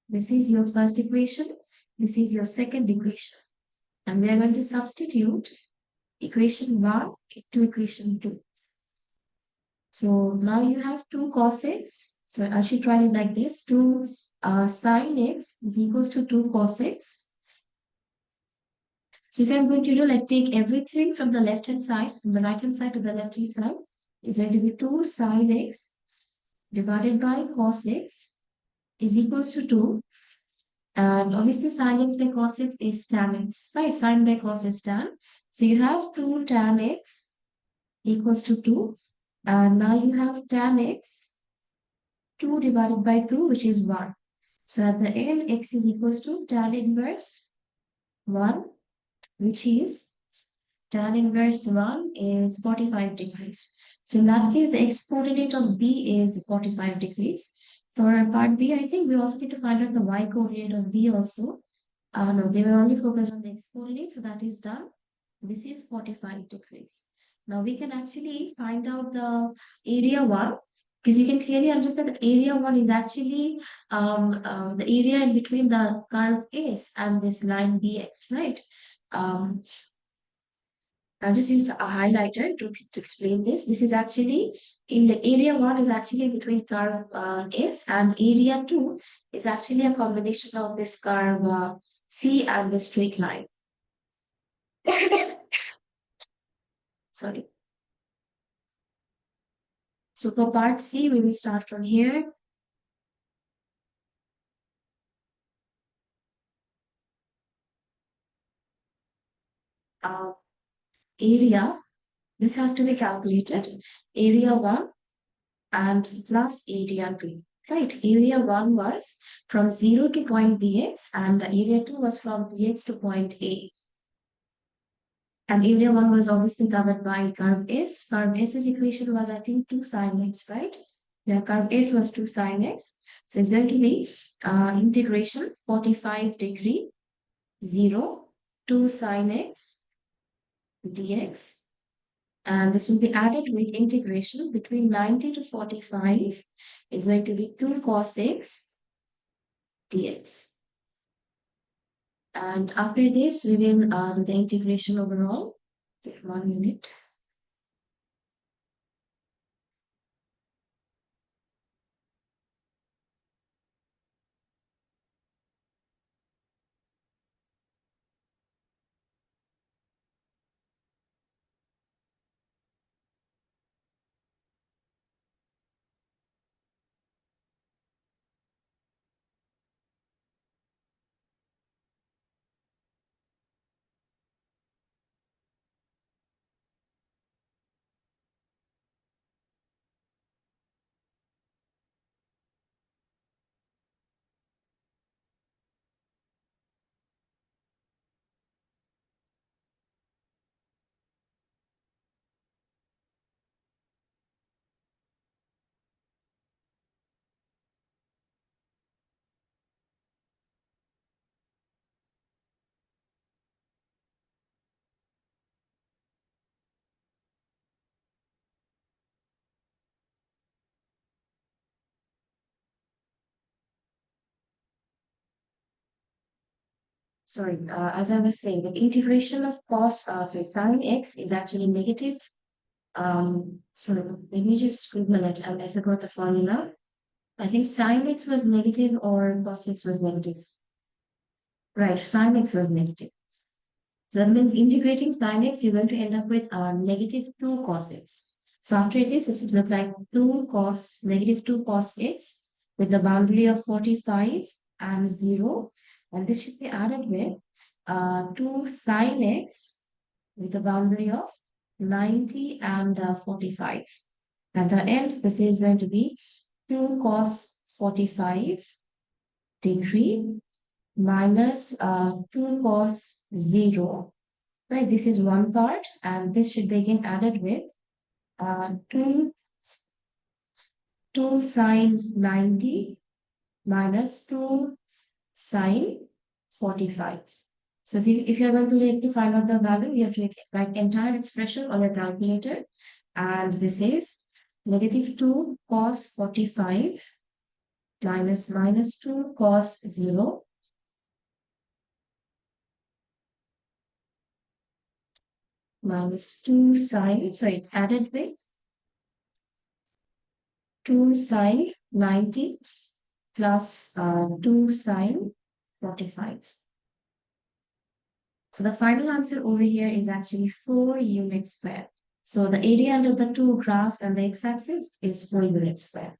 This is your first equation. This is your second equation. And we are going to substitute equation 1 into equation 2. So now you have 2 cos x So I should write it like this. 2 sine x is equals to 2 cos x. So if I'm going to do like take everything from the left hand side, from the right hand side to the left hand side, is going to be 2 sine x divided by cos x is equals to 2. And obviously sin x by cos x is tan x, right? Sin by cos is tan. So you have 2 tan x equals to 2. And now you have tan x 2 divided by 2, which is 1. So at the end, x is equals to tan inverse 1, which is tan inverse 1 is 45 degrees. So in that case, the x coordinate of B is 45 degrees. For part B, I think we also need to find out the y coordinate of B also. No, they were only focused on the x coordinate, so that is done. This is 45 degrees. Now we can actually find out the area 1 because you can clearly understand that area 1 is actually the area in between the curve S and this line BX, right? Um, I'll just use a highlighter to explain this. This is actually in the area 1 is actually between curve S, and area 2 is actually a combination of this curve C and the straight line. Sorry. So for part C, we will start from here. Uh, area, this has to be calculated. Area 1 and plus area 2. Right, area 1 was from 0 to point Bx and area 2 was from Bx to point A. And area 1 was obviously covered by curve S. Curve S's equation was, I think, 2 sine x, right? Yeah, curve S was 2 sine x. So it's going to be integration 45 degree 0 2 sine x dx. And this will be added with integration between 90 to 45 is going to be 2 cos x dx. And after this, we will do the integration overall. Okay, 1 minute. Sorry, as I was saying, the integration of sine x is actually negative. Sorry, let me just Google it. I forgot the formula. I think sine x was negative or cos x was negative. Right, sine x was negative. So that means integrating sin x, you're going to end up with negative 2 cos x. So after this, it will look like 2 cos, negative 2 cos x with the boundary of 45 and 0. And this should be added with 2 sin x with the boundary of 90 and 45. At the end, this is going to be 2 cos 45 degree minus 2 cos 0. Right, this is one part, and this should be again added with 2 sine 90 minus 2 sine 45. So if you're going to need to find out the value, you have to write entire expression on your calculator. And this is negative 2 cos 45 minus 2 cos 0 minus 2 sine, sorry, added with 2 sine 90 plus 2 sine 45. So the final answer over here is actually 4 units square. So the area under the two graphs and the x-axis is 4 units square.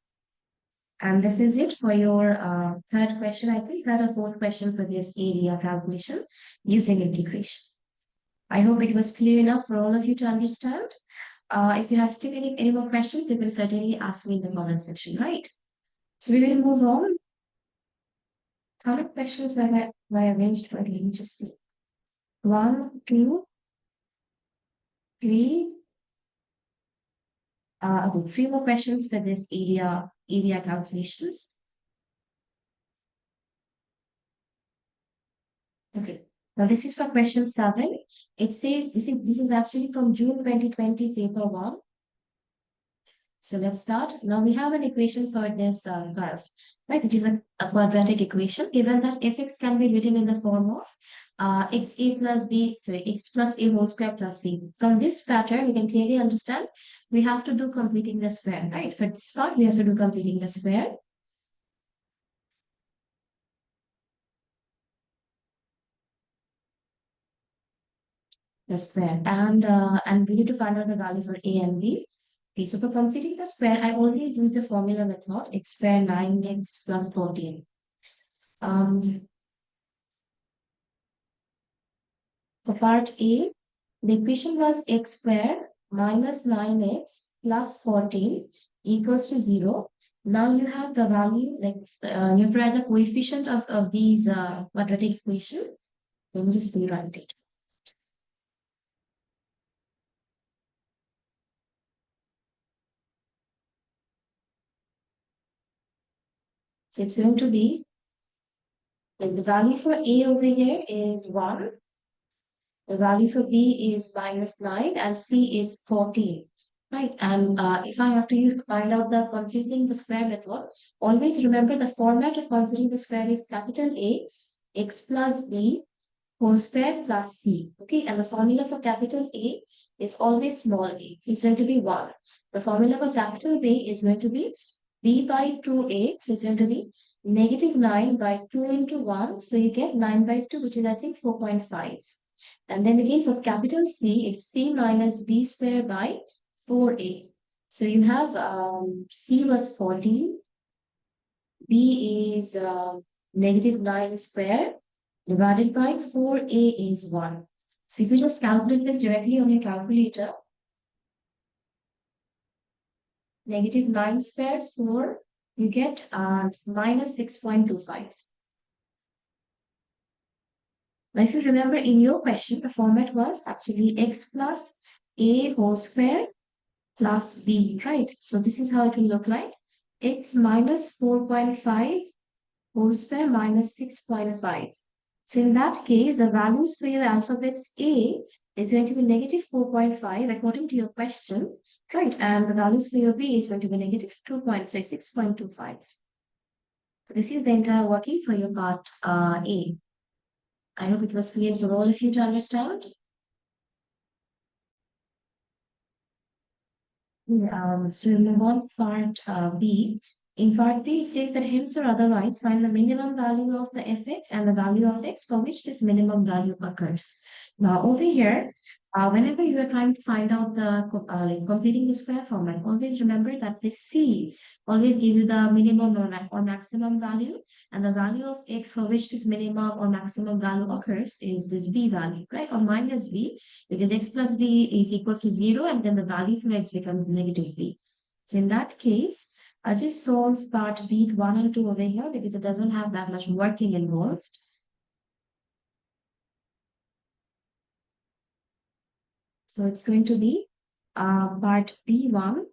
And this is it for your third question, I think, third or fourth question for this area calculation using integration. I hope it was clear enough for all of you to understand. If you have still any more questions, you can certainly ask me in the comment section, right? So we will move on. How many questions have I arranged for you? Let me just see. One, two, three. Okay, three more questions for this area calculations. Okay. Now this is for question 7. It says this is actually from June 2020 paper 1. So let's start. Now we have an equation for this curve, right? Which is a quadratic equation. Given that fx can be written in the form of x plus a whole square plus c. From this pattern, we can clearly understand we have to do completing the square, right? For this part, we have to do completing the square. The square and we need to find out the value for a and b. Okay, so for completing the square, I always use the formula method x square 9x plus 14. Um, for part A, the equation was x square minus 9x plus 14 equals to 0. Now you have the value, like you have to write the coefficient of these quadratic equation. Let me just rewrite it. So it's going to be, like the value for A over here is 1. The value for B is minus 9 and C is 14. Right, and if I have to find out the completing the square method, always remember the format of completing the square is capital A, x plus b whole square plus c. Okay, and the formula for capital A is always small a. So it's going to be 1. The formula for capital B is going to be b by 2a. So it's going to be negative 9 by 2 into 1. So you get 9 by 2, which is I think 4.5. And then again for capital C, it's C minus B square by 4A. So you have C was 14, B is negative 9 square divided by 4A is 1. So if you just calculate this directly on your calculator, negative 9 square 4, you get minus 6.25. Now if you remember in your question, the format was actually x plus a whole square plus b, right? So this is how it will look like. X minus 4.5 whole square minus 6.5. So in that case, the values for your alphabets A is going to be negative 4.5 according to your question, right? And the values for your B is going to be negative 6.25. So this is the entire working for your part A. I hope it was clear for all of you to understand. So we move on to part B. In part B, it says that hence or otherwise find the minimum value of the fx and the value of x for which this minimum value occurs. Now over here, whenever you are trying to find out the like completing the square format, always remember that this C always give you the minimum or maximum value, and the value of x for which this minimum or maximum value occurs is this b value, right? Or minus b, because x plus b is equals to 0 and then the value for x becomes negative b. So in that case, I just solve part b 1 and 2 over here because it doesn't have that much working involved. So it's going to be part b1.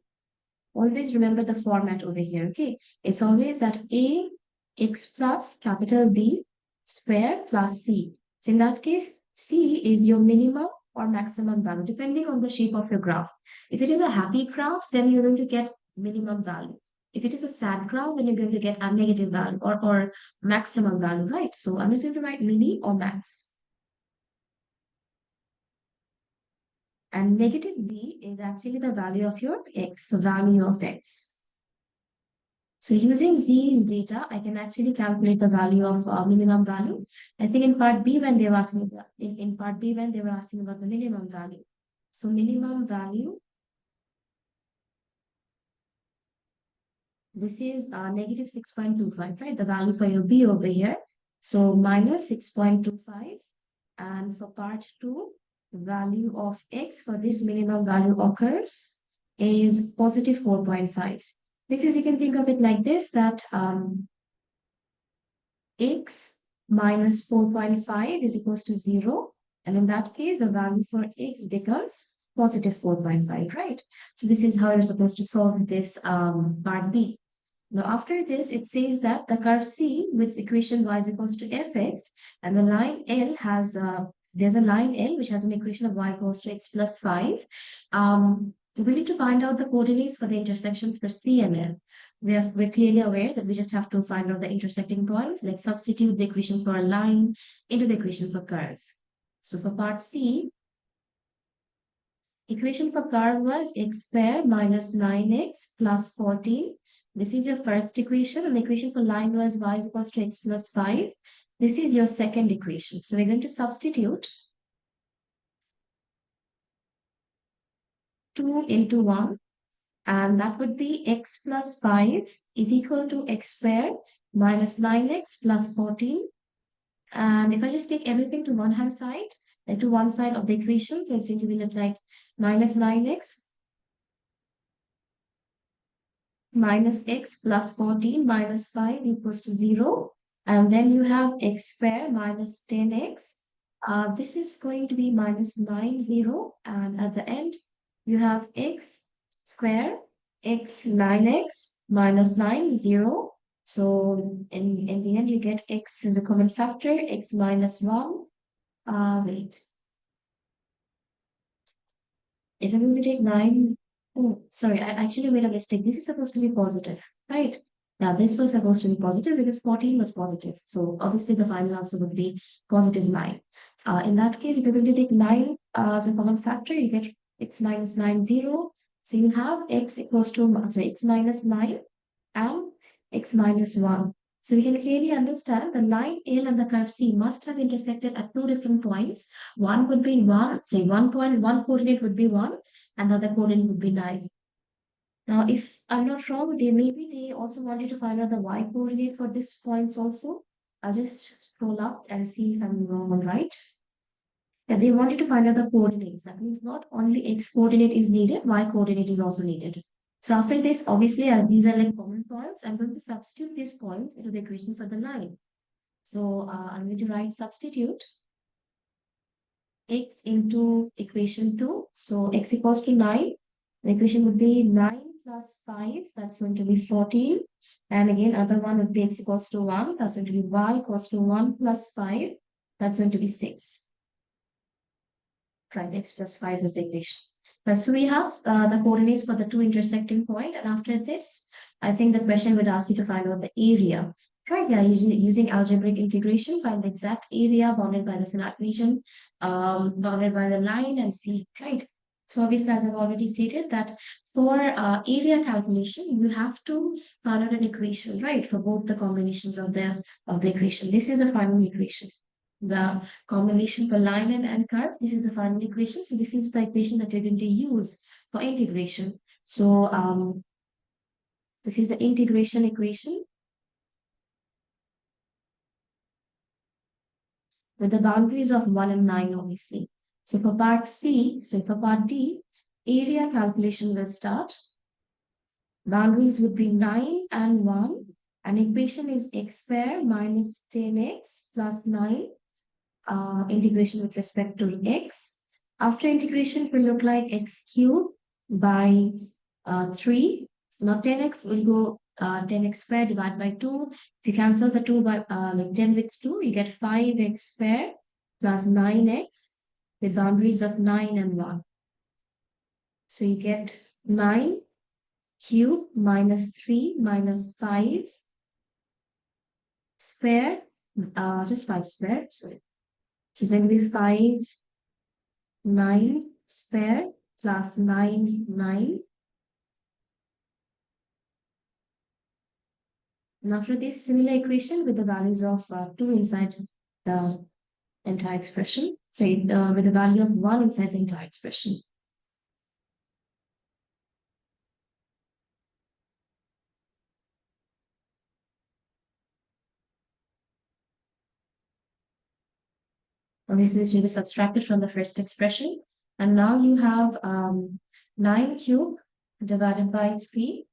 Always remember the format over here, okay? It's always that a x plus capital B square plus c. So in that case, c is your minimum or maximum value, depending on the shape of your graph. If it is a happy graph, then you're going to get minimum value. If it is a sad graph, then you're going to get a negative value or maximum value, right? So I'm just going to write mini or max. And negative b is actually the value of your x, so value of x. So using these data, I can actually calculate the value of minimum value. I think in part B when they were asking about, in part B when they were asking about the minimum value. So minimum value, this is negative 6.25, right? The value for your B over here. So minus 6.25. And for part 2, the value of X for this minimum value occurs is positive 4.5. Because you can think of it like this, that X minus 4.5 is equals to 0. And in that case, the value for X becomes positive 4.5, right? So this is how you're supposed to solve this part B. Now, after this, it says that the curve C with equation y is equals to fx, and the line L has, there's a line L which has an equation of y equals to x plus 5. We need to find out the coordinates for the intersections for C and L. We're clearly aware that we just have to find out the intersecting points, like substitute the equation for a line into the equation for curve. So for part C, equation for curve was x squared minus 9x plus 14. This is your first equation, and the equation for line was y is equals to x plus 5. This is your second equation. So we're going to substitute 2 into 1, and that would be x plus 5 is equal to x squared minus 9x plus 14. And if I just take everything to one hand side, like to one side of the equation, so it's going to be look like minus 9x minus x plus 14 minus 5 equals to 0. And then you have x squared minus 10x. This is going to be minus 90. And at the end, you have x squared, x 9x minus 90. So in the end, you get x is a common factor, x minus 1. Wait, if I'm going to take 9, oh, sorry, I actually made a mistake. This is supposed to be positive, right? Yeah, this was supposed to be positive because 14 was positive. So obviously the final answer would be positive 9. In that case, if you're going to take 9 as a common factor, you get x minus 90. So you have x equals to, sorry, x minus 9 and x minus 1. So we can clearly understand the line L and the curve C must have intersected at two different points. One would be 1, say 1 point, one coordinate would be 1, and the other coordinate would be 9. Now, if I'm not wrong, maybe they also want you to find out the y coordinate for this points also. I'll just scroll up and see if I'm wrong or right. And they want you to find out the coordinates. That means not only x coordinate is needed, y coordinate is also needed. So after this, obviously, as these are like common points, I'm going to substitute these points into the equation for the line. So I'm going to write substitute x into equation 2. So x equals to 9. The equation would be 9 plus 5. That's going to be 14. And again, other one would be x equals to 1. That's going to be y equals to 1 plus 5. That's going to be 6. Right, x plus 5 is the equation. So we have the coordinates for the two intersecting point, and after this, I think the question would ask you to find out the area. Right, yeah, using algebraic integration, find the exact area bounded by the finite region, bounded by the line, and see, right? So obviously, as I've already stated, that for area calculation, you have to find out an equation, right, for both the combinations of the equation. This is a final equation. The combination for line and curve, this is the final equation. So this is the equation that you're going to use for integration. So this is the integration equation with the boundaries of 1 and 9, obviously. So for part C, so for part D, area calculation will start. Boundaries would be 9 and 1. And equation is x squared minus 10x plus 9. Integration with respect to x. After integration, it will look like x cubed by 3. Now 10x will go 10x squared divided by 2. If you cancel the 2 by like 10 with 2, you get 5x squared plus 9x with boundaries of 9 and 1. So you get 9 cubed minus 3 minus 5 squared, just 5 squared. So it's going to be 5 9 square plus 9 9 And after this similar equation with the values of 2 inside the entire expression, sorry, with the value of 1 inside the entire expression. Obviously, this will be subtracted from the first expression. And now you have 9 cube divided by 3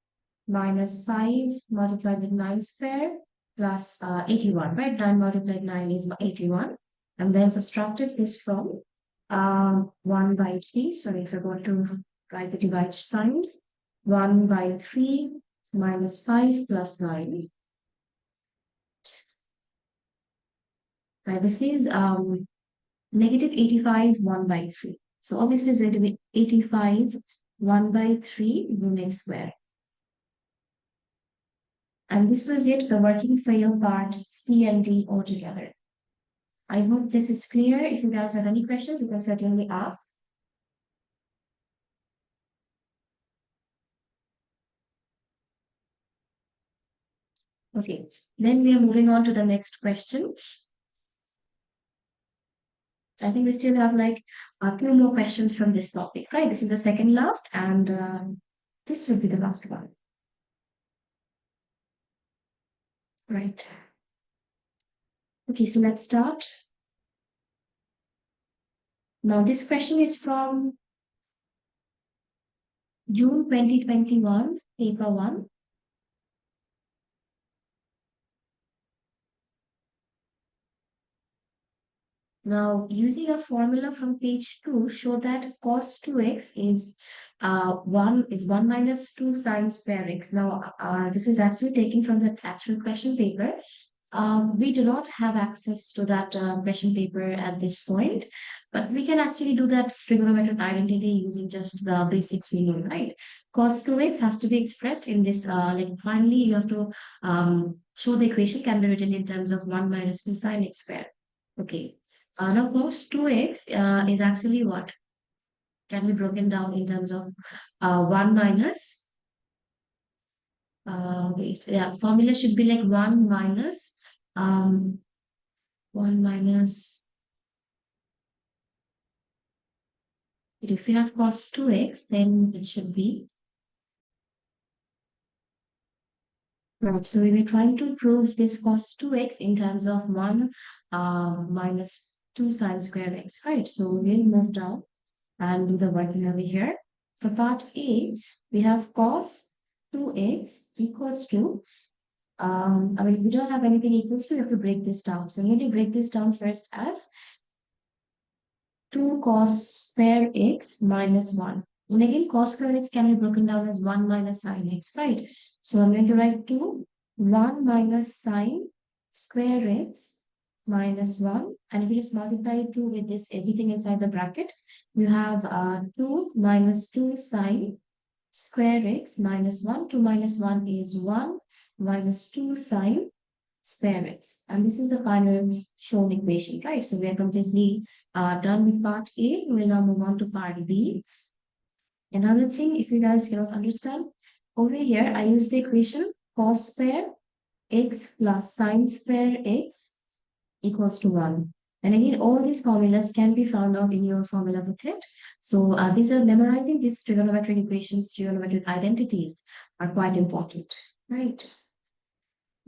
minus 5 multiplied with 9 square plus 81, right? 9 multiplied 9 is 81. And then subtracted this from 1 by 3. Sorry, I forgot to write the divide sign. 1 by 3 minus 5 plus 9. Right, this is negative 85 1 by 3. So obviously it's going to be 85 1 by 3 unit square. And this was it, the working for your part C and D altogether. I hope this is clear. If you guys have any questions, you can certainly ask. Okay, then we are moving on to the next question. I think we still have like two more questions from this topic, right? This is the second last, and this will be the last one, right? Okay, so let's start. Now, this question is from June 2021, paper 1. Now, using a formula from page 2, show that cos 2x is 1 minus 2 sine square x. Now, this was actually taken from the actual question paper. We do not have access to that question paper at this point, but we can actually do that trigonometric identity using just the basics we know, right? Cos 2x has to be expressed in this, like finally you have to show the equation can be written in terms of 1 minus 2 sine x square. Okay. Now cos 2x is actually what? Can be broken down in terms of 1 minus, wait, yeah, formula should be like 1 minus, um, 1 minus, if you have cos 2x, then it should be, right, so we were trying to prove this cos 2x in terms of 1 minus 2 sine square x, right? So we'll move down and do the working over here. For part A, we have cos 2x equals to, I mean, we don't have anything equals to, we have to break this down. So I'm going to break this down first as 2 cos square x minus 1. And again, cos square x can be broken down as 1 minus sine x, right? So I'm going to write 2, 1 minus sine square x minus 1. And if you just multiply 2 with this, everything inside the bracket, you have 2 minus 2 sine square x minus 1. 2 minus 1 is 1 minus 2 sine square x. And this is the final shown equation, right? So we are completely done with part A. We'll now move on to part B. Another thing, if you guys cannot understand, over here I use the equation cos square x plus sine square x equals to 1. And again, all these formulas can be found out in your formula booklet. So these are memorizing these trigonometric equations, trigonometric identities are quite important, right?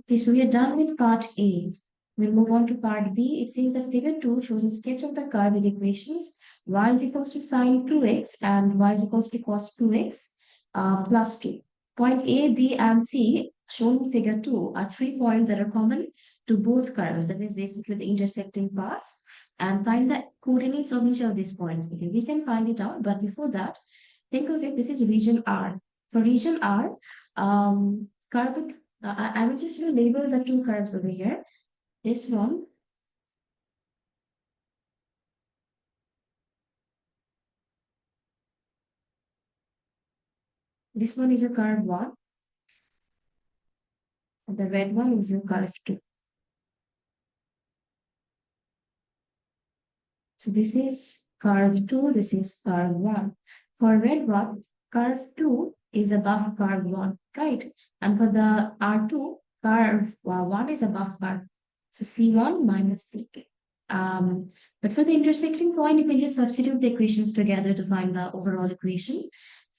Okay, so we are done with part A. We'll move on to part B. It says that figure 2 shows a sketch of the curve with equations y is equals to sine 2x and y is equals to cos 2x plus 2. Point A, B, and C shown in figure 2 are 3 points that are common to both curves. That means basically the intersecting paths. And find the coordinates of each of these points. Okay, we can find it out, but before that, think of it, this is region R. For region R, curve with I will just label the two curves over here. This one, this one is a curve 1, and the red one is a curve 2. So this is curve 2, this is curve 1. For red one, curve 2 is above curve 1, right? And for the R2, curve 1 is above curve. So C1 minus C2. But for the intersecting point, you can just substitute the equations together to find the overall equation.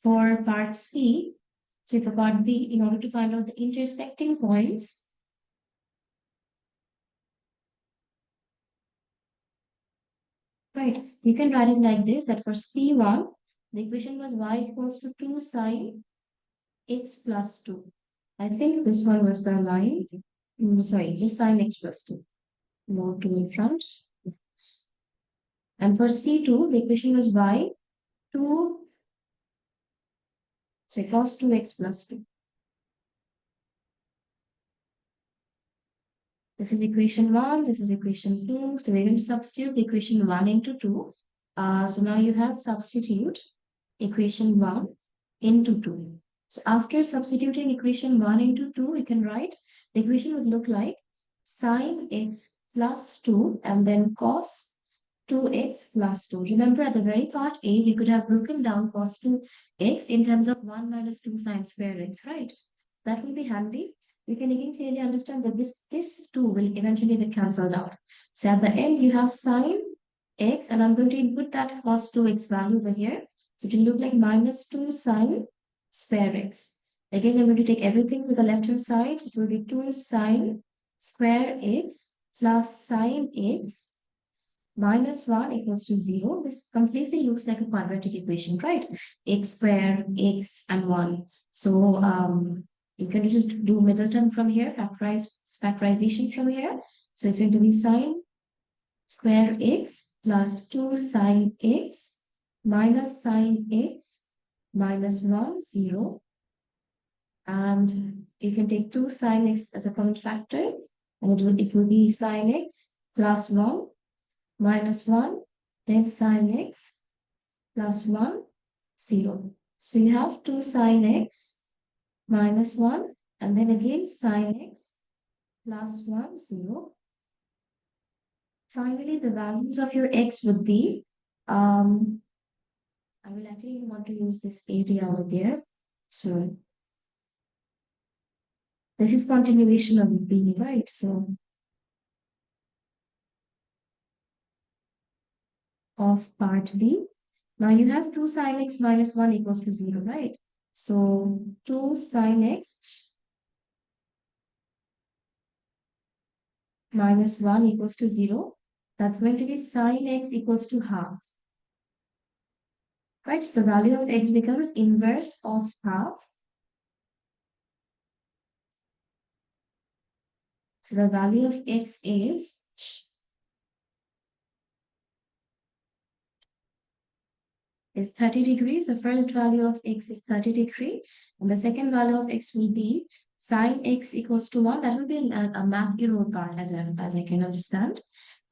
For part C, so for part B, in order to find out the intersecting points, right, you can write it like this, that for C1, the equation was y equals to 2 sine x plus 2. I think this one was the line. Sorry, this sine x plus 2. More 2 in front. And for C2, the equation was y 2, so cos 2x plus 2. This is equation 1, this is equation 2. So we're going to substitute the equation 1 into 2. So now you have substitute equation 1 into 2. So after substituting equation 1 into 2, you can write the equation would look like sine x plus 2 and then cos 2x plus 2. Remember at the very part A, we could have broken down cos 2x in terms of 1 minus 2 sine square x, right? That will be handy. We can again clearly understand that this 2 will eventually be cancelled out. So at the end, you have sine x, and I'm going to input that cos 2x value over here. So it will look like minus 2 sine square x. Again, I'm going to take everything to the left-hand side. It will be 2 sine square x plus sine x minus 1 equals to 0. This completely looks like a quadratic equation, right? X square, x, and 1. So you can just do middle term from here, factorization from here. So it's going to be sine square x plus 2 sine x minus sine x minus 1, 0. And you can take 2 sine x as a common factor, and it will be sine x plus 1 minus 1, then sine x plus 1, 0. So you have 2 sine x minus 1, and then again sine x plus 1, 0. Finally, the values of your x would be, I will actually want to use this area over there. So this is continuation of b, right? So of part b. Now you have 2 sine x minus 1 equals to 0, right? So 2 sine x minus 1 equals to 0. That's going to be sine x equals to half. Right? So the value of x becomes inverse of half. So the value of x is 30 degrees. The first value of x is 30 degrees. And the second value of x will be sine x equals to 1. That will be a math error part as I can understand.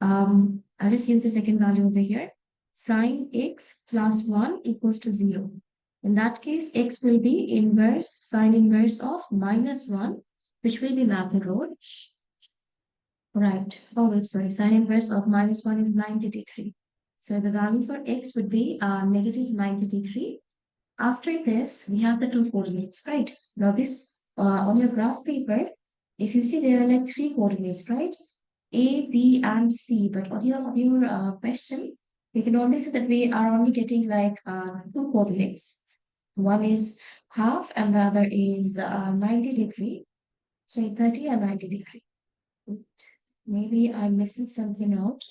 I'll just use the second value over here. Sine x plus 1 equals to 0. In that case, x will be inverse, sine inverse of minus 1, which will be math error. Right. Oh, wait, sorry. Sine inverse of minus 1 is 90 degree. So the value for x would be negative 90 degree. After this, we have the two coordinates, right? Now this, on your graph paper, if you see there are like three coordinates, right? A, B, and C. But on your question, we can only see that we are only getting like two coordinates. One is half and the other is 90 degree. So 30 and 90 degree. Maybe I'm missing something out.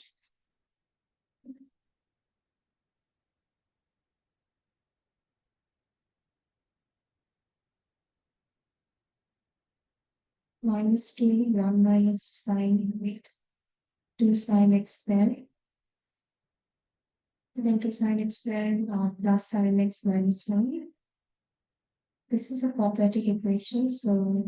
Minus 2, 1 minus sine, wait, 2 sine x squared. And then 2 sine x squared plus sine x minus 1. This is a quadratic equation, so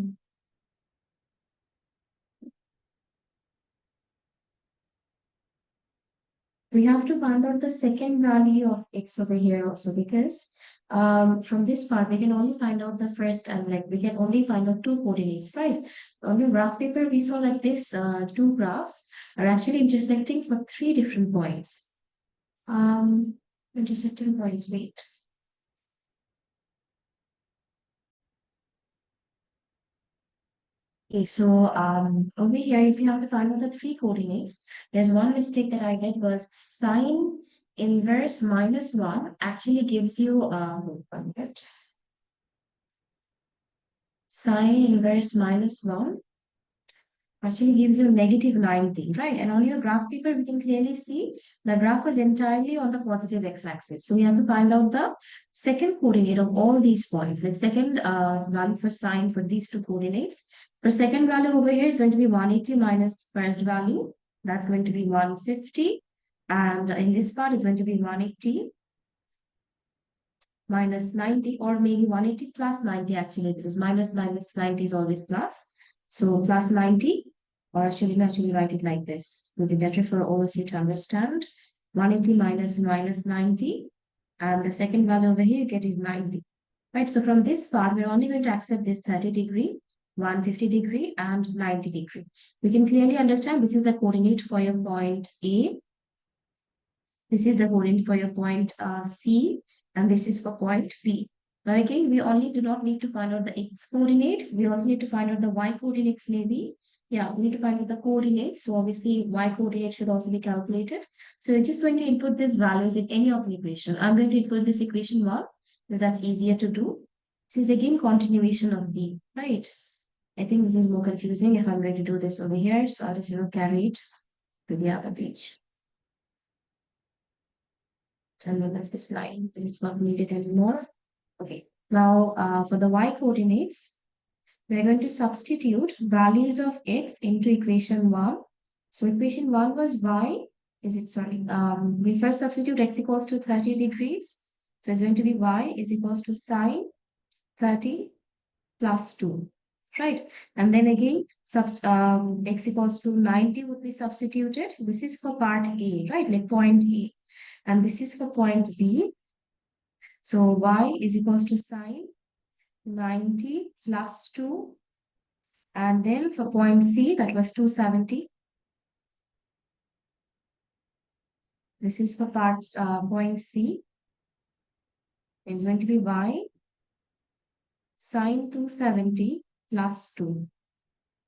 we have to find out the second value of x over here also, because from this part we can only find out the first, and like we can only find out two coordinates, right? On your graph paper we saw like this two graphs are actually intersecting for three different points. Intersecting points, wait. Okay, so over here, if you have to find out the three coordinates, there's one mistake that I did was sine inverse minus 1 actually gives you one minute. Sine inverse minus 1 actually gives you negative 90, right? And on your graph paper, we can clearly see the graph was entirely on the positive x-axis. So we have to find out the second coordinate of all these points. The second value for sine for these two coordinates. For second value over here, it's going to be 180 minus first value. That's going to be 150. And in this part, it's going to be 180 minus 90, or maybe 180 plus 90 actually, because minus 90 is always plus. So plus 90, or should we actually write it like this? It would be better for all of you to understand. 180 minus 90, and the second value over here you get is 90. Right, so from this part, we're only going to accept this 30-degree, 150-degree, and 90-degree. We can clearly understand this is the coordinate for your point A, this is the coordinate for your point C, and this is for point B. Now again, we only do not need to find out the x coordinate. We also need to find out the y coordinates maybe. Yeah, we need to find out the coordinates. So obviously y coordinate should also be calculated. So we're just going to input these values in any of the equation. I'm going to input this equation 1 because that's easier to do. This is again continuation of B, right? I think this is more confusing if I'm going to do this over here. So I'll just, carry it to the other page. And of this line because it's not needed anymore. Okay, now for the y coordinates, we're going to substitute values of x into equation 1. So equation 1 was y, we first substitute x equals to 30 degrees. So it's going to be y is equals to sine 30 plus 2, right? And then again, x equals to 90 would be substituted. This is for part A, right? Like point A. And this is for point B. So y is equals to sine 90 plus 2. And then for point C, that was 270. This is for point C. It's going to be y sine 270 plus 2.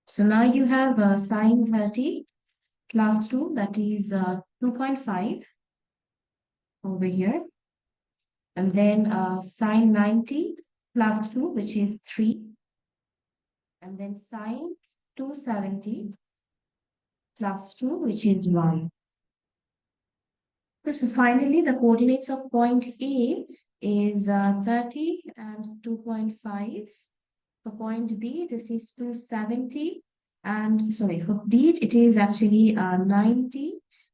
So now you have sine 30 plus 2, that is 2.5 over here. And then sine 90 plus 2, which is 3. And then sine 270 plus 2, which is 1. So finally, the coordinates of point A is 30 and 2.5. For point B, this is 270. And sorry, for B, it is actually 90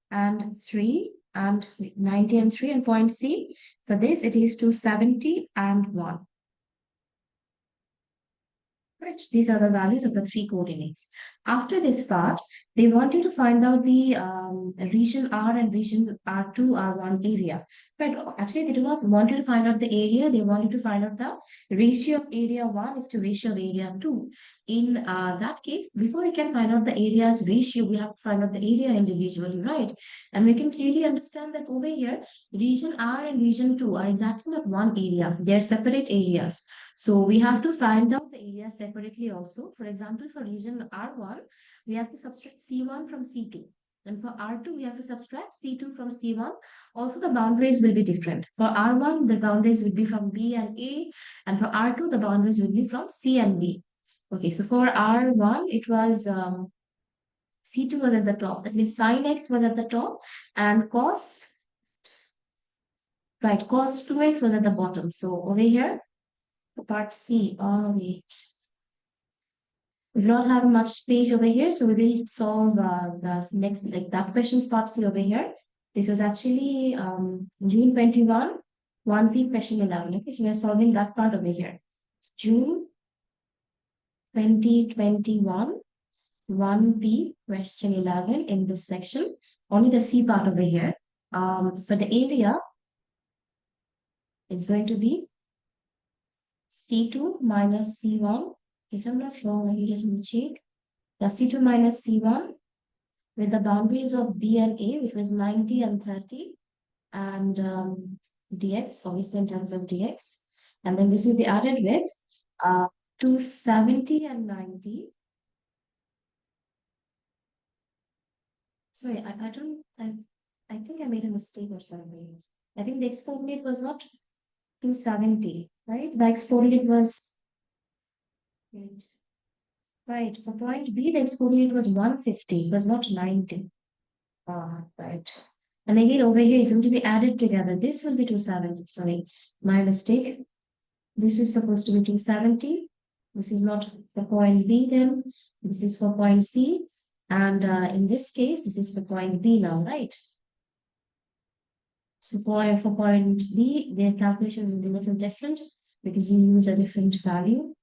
and 3 and 90 and 3. And point C, for this, it is 270 and 1. Right, these are the values of the three coordinates. After this part, they want you to find out the region R and region R2, R1 area. Right, actually, they do not want you to find out the area, they want you to find out the ratio of area 1 is to ratio of area 2. In that case, before we can find out the area's ratio, we have to find out the area individually, right? And we can clearly understand that over here, region R and region 2 are exactly not one area, they're separate areas. So we have to find out the area separately also. For example, for region R1, we have to subtract C1 from C2. And for R2, we have to subtract C2 from C1. Also, the boundaries will be different. For R1, the boundaries will be from B and A. And for R2, the boundaries will be from C and B. Okay, so for R1, it was C2 was at the top. That means sin X was at the top. And cos 2X was at the bottom. So over here, part C. Oh, wait. We do not have much space over here, so we will solve the next, like that questions part C over here. This was actually June 21, 1P question 11. Okay, so we are solving that part over here. June 2021, 1P question 11 in this section. Only the C part over here. For the area, it's going to be C2 minus C1. If I'm not wrong, you just need to check. The C2 minus C1 with the boundaries of B and A, which was 90 and 30, and dx, obviously in terms of dx. And then this will be added with 270 and 90, Sorry, I don't, I think I made a mistake or something. I think the x coordinate was not 270, right? The x coordinate was, wait, right, for point B, the x coordinate was 150, it was not 90. Ah, right. And again, over here, it's going to be added together. This will be 270. Sorry, my mistake. This is supposed to be 270. This is not for point B then. This is for point C. And in this case, this is for point B now, right? So for point B, the calculations will be a little different because you use a different value.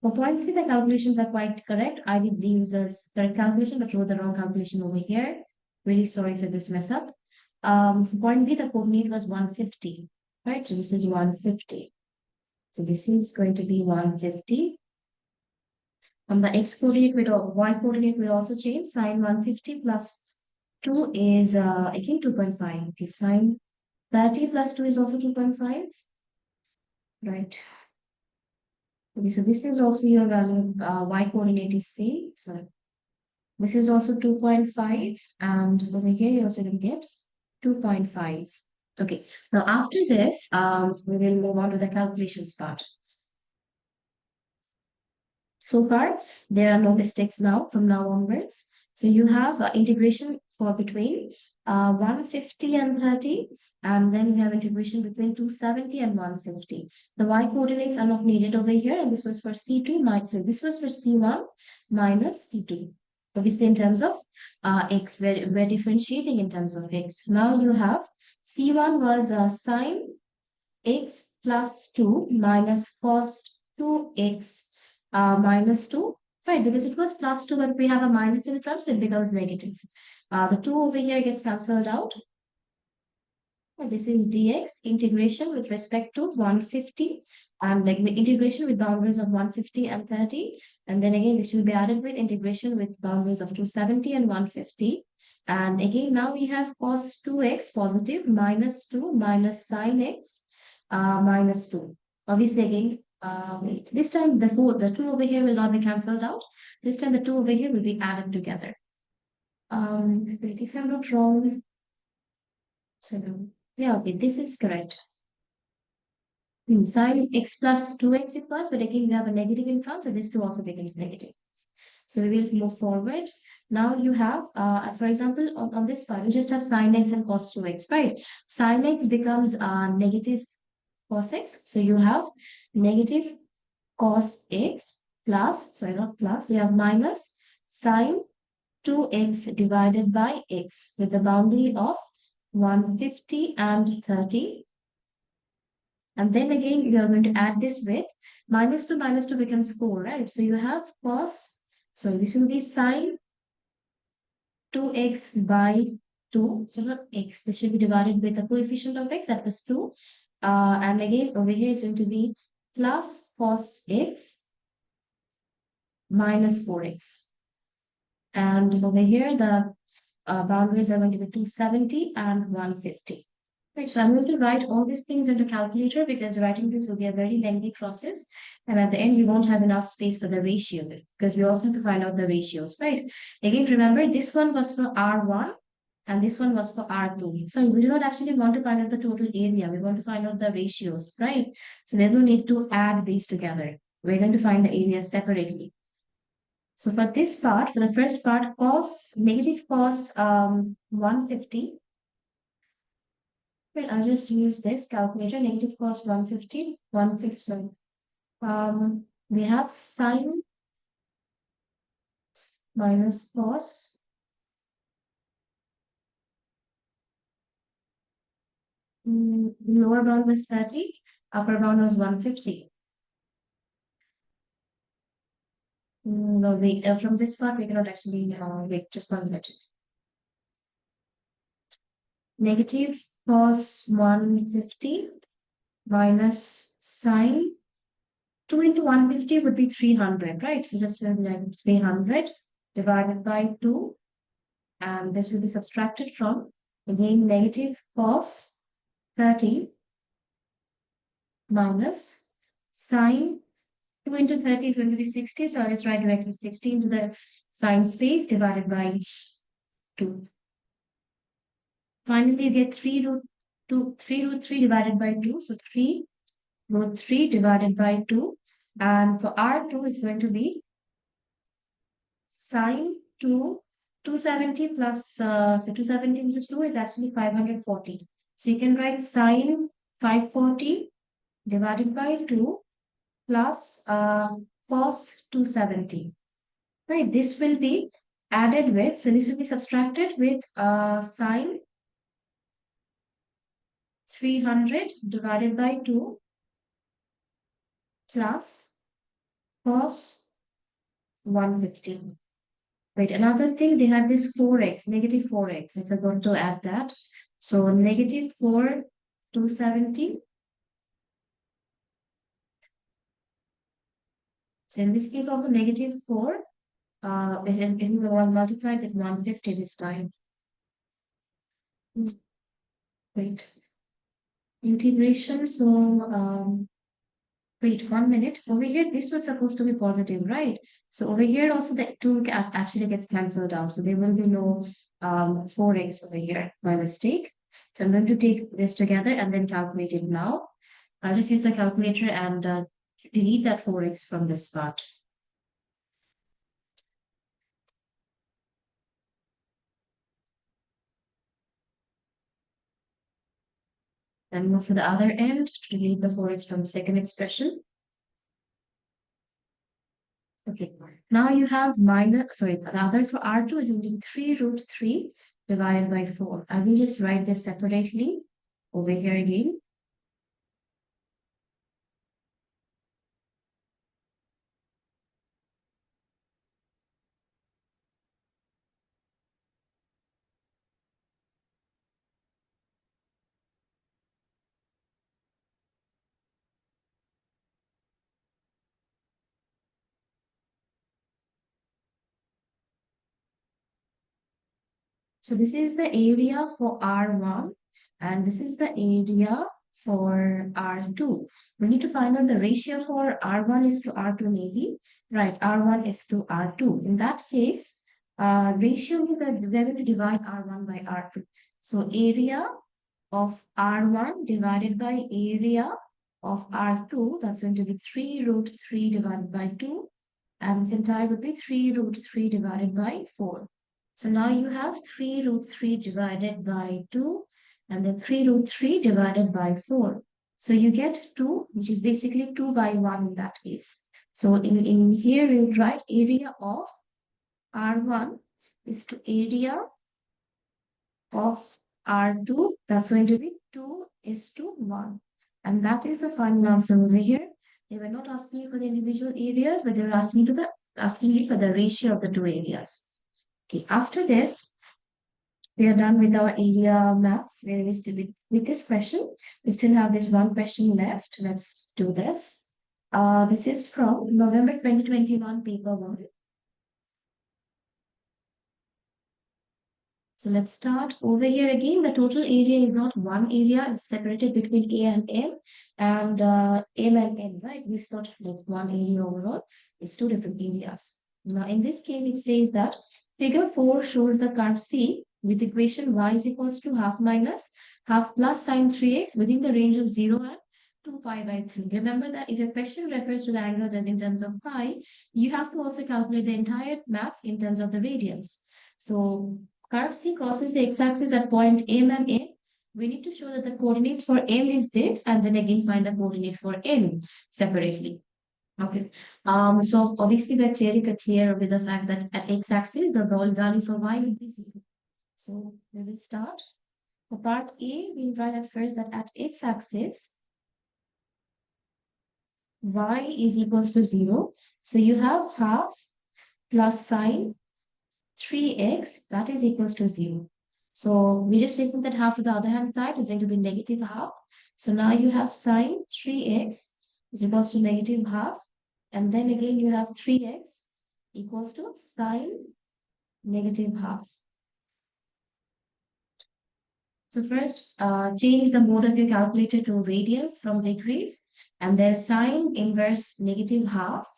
For point C, the calculations are quite correct. I did use the correct calculation, but wrote the wrong calculation over here. Really sorry for this mess up. For point B, the coordinate was 150, right? So this is 150. So this is going to be 150. And the x coordinate with y coordinate will also change. Sine 150 plus 2 is again 2.5. Okay, sine 30 plus 2 is also 2.5. Right. Okay, so this is also your value. Y coordinate is same. So this is also 2.5. And over here, you're also going to get 2.5. Okay, now after this, we will move on to the calculations part. So far, there are no mistakes now from now onwards. So you have integration for between 150 and 30, and then you have integration between 270 and 150. The y coordinates are not needed over here, and this was for C2 minus, so this was for C1 minus C2. Obviously, in terms of x, we're differentiating in terms of x. Now you have C1 was sine x plus 2 minus cos 2x minus 2, right? Because it was plus 2, but we have a minus in front, so it becomes negative. The 2 over here gets cancelled out. This is dx integration with respect to 150 and like integration with boundaries of 150 and 30. And then again, this will be added with integration with boundaries of 270 and 150. And again, now we have cos 2x positive minus 2 minus sine x minus 2. Obviously, again, wait, this time the 2 over here will not be cancelled out. This time the 2 over here will be added together. Wait, if I'm not wrong, so yeah, okay, this is correct. Sine x plus 2x it was, but again we have a negative in front, so this 2 also becomes negative. So we will move forward. Now you have, for example, on this part, you just have sine x and cos 2x, right? Sine x becomes negative cos x. So you have negative cos x plus, sorry, not plus, you have minus sine 2x divided by x with the boundary of 150 and 30. And then again, you are going to add this with minus 2 becomes 4, right? So you have cos, so this will be sine 2x by 2. So not x, this should be divided with the coefficient of x, that was 2. And again, over here it's going to be plus cos x minus 4x. And over here, the boundaries are going to be 270 and 150. Right, so I'm going to write all these things into calculator because writing this will be a very lengthy process. And at the end, we won't have enough space for the ratio because we also have to find out the ratios, right? Again, remember this one was for R1 and this one was for R2. So we do not actually want to find out the total area. We want to find out the ratios, right? So there's no need to add these together. We're going to find the areas separately. So for this part, for the first part, negative cos 150. Wait, I'll just use this calculator, negative cos 150, 150, sorry. We have sine minus cos. Lower bound was 30, upper bound was 150. No, wait, from this part, we cannot actually, wait, just 1 minute. Negative cos 150 minus sine 2 into 150 would be 300, right? So just like 300 divided by 2, and this will be subtracted from, again, negative cos 30 minus sine 2 into 30 is going to be 60, so I'll just write directly 60 into the sine space divided by 2. Finally, you get 3 root 3 divided by 2. So 3 root 3 divided by 2. And for R2, it's going to be sine 270 plus, so 270 into 2 is actually 540. So you can write sine 540 divided by 2 plus cos 270. Right, this will be added with, so this will be subtracted with sine 300 divided by 2 plus cos 150. Wait, another thing, they have this 4x, negative 4x, if we're going to add that. So negative 4, 270. So in this case, also negative 4, it will multiply with 150 this time. Wait, integration, so wait 1 minute. Over here, this was supposed to be positive, right? So over here also the 2 actually gets cancelled out. So there will be no 4x over here by mistake. So I'm going to take this together and then calculate it now. I'll just use the calculator and delete that 4x from this part. And move to the other end to delete the 4x from the second expression. Okay, now you have the other for R2 is going to be 3 root 3 divided by 4. I will just write this separately over here again. So this is the area for R1 and this is the area for R2. We need to find out the ratio for R1 is to R2 maybe. Right, R1 is to R2. In that case, ratio means that we're going to divide R1 by R2. So area of R1 divided by area of R2, that's going to be 3 root 3 divided by 2. And this entire would be 3 root 3 divided by 4. So now you have 3 root 3 divided by 2 and then 3 root 3 divided by 4. So you get 2, which is basically 2 by 1 in that case. So in here we'll write area of R1 is to area of R2. That's going to be 2 is to 1. And that is the final answer over here. They were not asking you for the individual areas, but they were asking you for the ratio of the two areas. Okay, after this, we are done with our area maths. Where we still with this question, we still have this one question left. Let's do this. This is from November 2021 paper 1. So let's start over here again. The total area is not one area. It's separated between A and M and M and N, right? It's not like one area overall. It's two different areas. Now, in this case, it says that figure 4 shows the curve C with equation y is equals to half minus half plus sine 3x within the range of 0 and 2 pi by 3. Remember that if your question refers to the angles as in terms of pi, you have to also calculate the entire maths in terms of the radians. So curve C crosses the x-axis at point M and N. We need to show that the coordinates for M is this, and then again find the coordinate for N separately. Okay. So obviously we're clearly clear with the fact that at x-axis, the value for y will be 0. So we will start. For part A, we'll write at first that at x-axis, y is equals to 0. So you have half plus sine 3x, that is equals to 0. So we just taking that half to the other hand side is going to be negative half. So now you have sine 3x is equals to negative half. And then again you have 3x equals to sine negative half. So first change the mode of your calculator to radians from degrees and then sine inverse negative half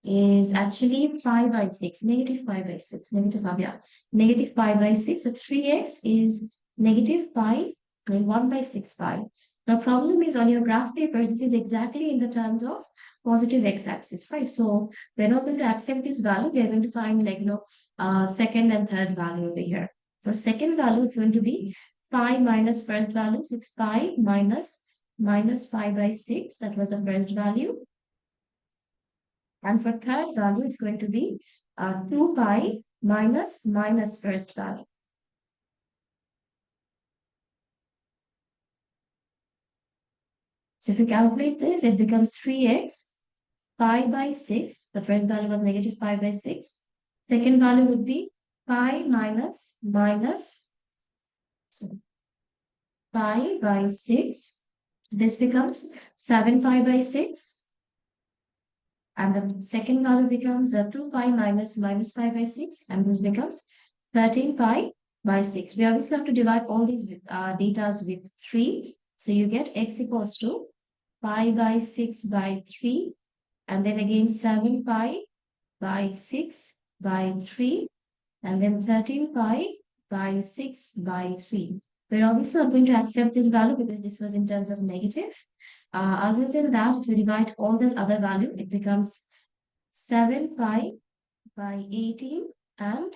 is actually pi by 6, negative pi by 6, negative 5, yeah, negative pi by 6. So 3x is negative pi and 1 by 6 pi. Now, problem is on your graph paper, this is exactly in the terms of positive x-axis, right? So we're not going to accept this value. We are going to find like, second and third value over here. For second value, it's going to be pi minus first value. So it's pi minus pi by 6. That was the first value. And for third value, it's going to be 2 pi minus first value. So if you calculate this, it becomes 3x pi by 6. The first value was negative pi by 6. Second value would be pi so pi by 6. This becomes 7 pi by 6. And the second value becomes 2 pi minus pi by 6. And this becomes 13 pi by 6. We obviously have to divide all these datas with 3. So you get x equals to pi by 6 by 3. And then again 7 pi by 6 by 3. And then 13 pi by 6 by 3. We're obviously not going to accept this value because this was in terms of negative. Other than that, if you divide all this other value, it becomes 7 pi by 18 and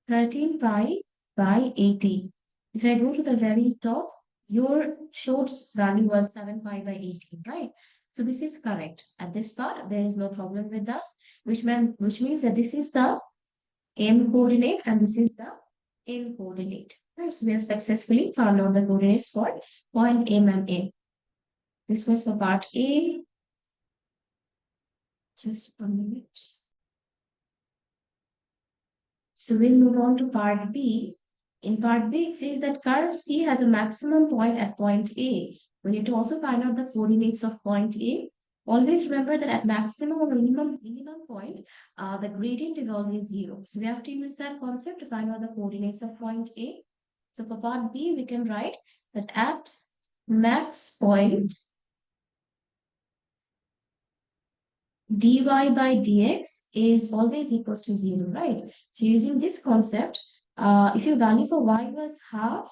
13 pi by 18. If I go to the very top, your short's value was 7 pi by 18, right? So this is correct. At this part, there is no problem with that, which means that this is the M coordinate and this is the N coordinate. Right, so we have successfully found out the coordinates for point M and N. This was for part A. Just 1 minute. So we'll move on to part B. In part B, it says that curve C has a maximum point at point A. We need to also find out the coordinates of point A. Always remember that at maximum or minimum point, the gradient is always 0. So we have to use that concept to find out the coordinates of point A. So for part B, we can write that at max point, dy by dx is always equals to 0, right? So using this concept, if your value for y was half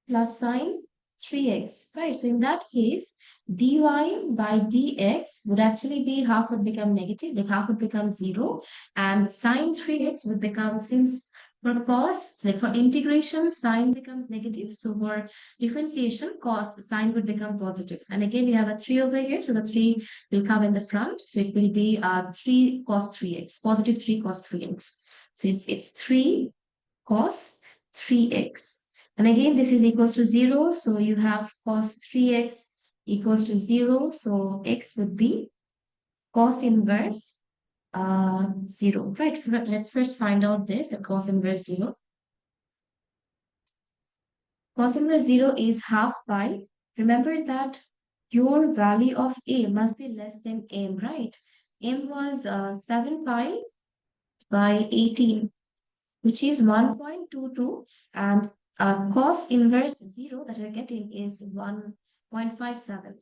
plus sine 3x, right? So in that case, dy by dx would actually be half would become negative, like half would become 0, and sine 3x would become, since for cos, like for integration, sine becomes negative. So for differentiation, cos, sine would become positive. And again, we have a 3 over here, so the 3 will come in the front. So it will be 3 cos 3x, positive 3 cos 3x. So it's 3 cos 3x. And again, this is equals to 0. So you have cos 3x equals to 0. So x would be cos inverse 0. Right. Let's first find out this, the cos inverse 0. Cos inverse 0 is half pi. Remember that your value of a must be less than m, right? M was 7 pi by 18, which is 1.22, and cos inverse 0 that we're getting is 1.57.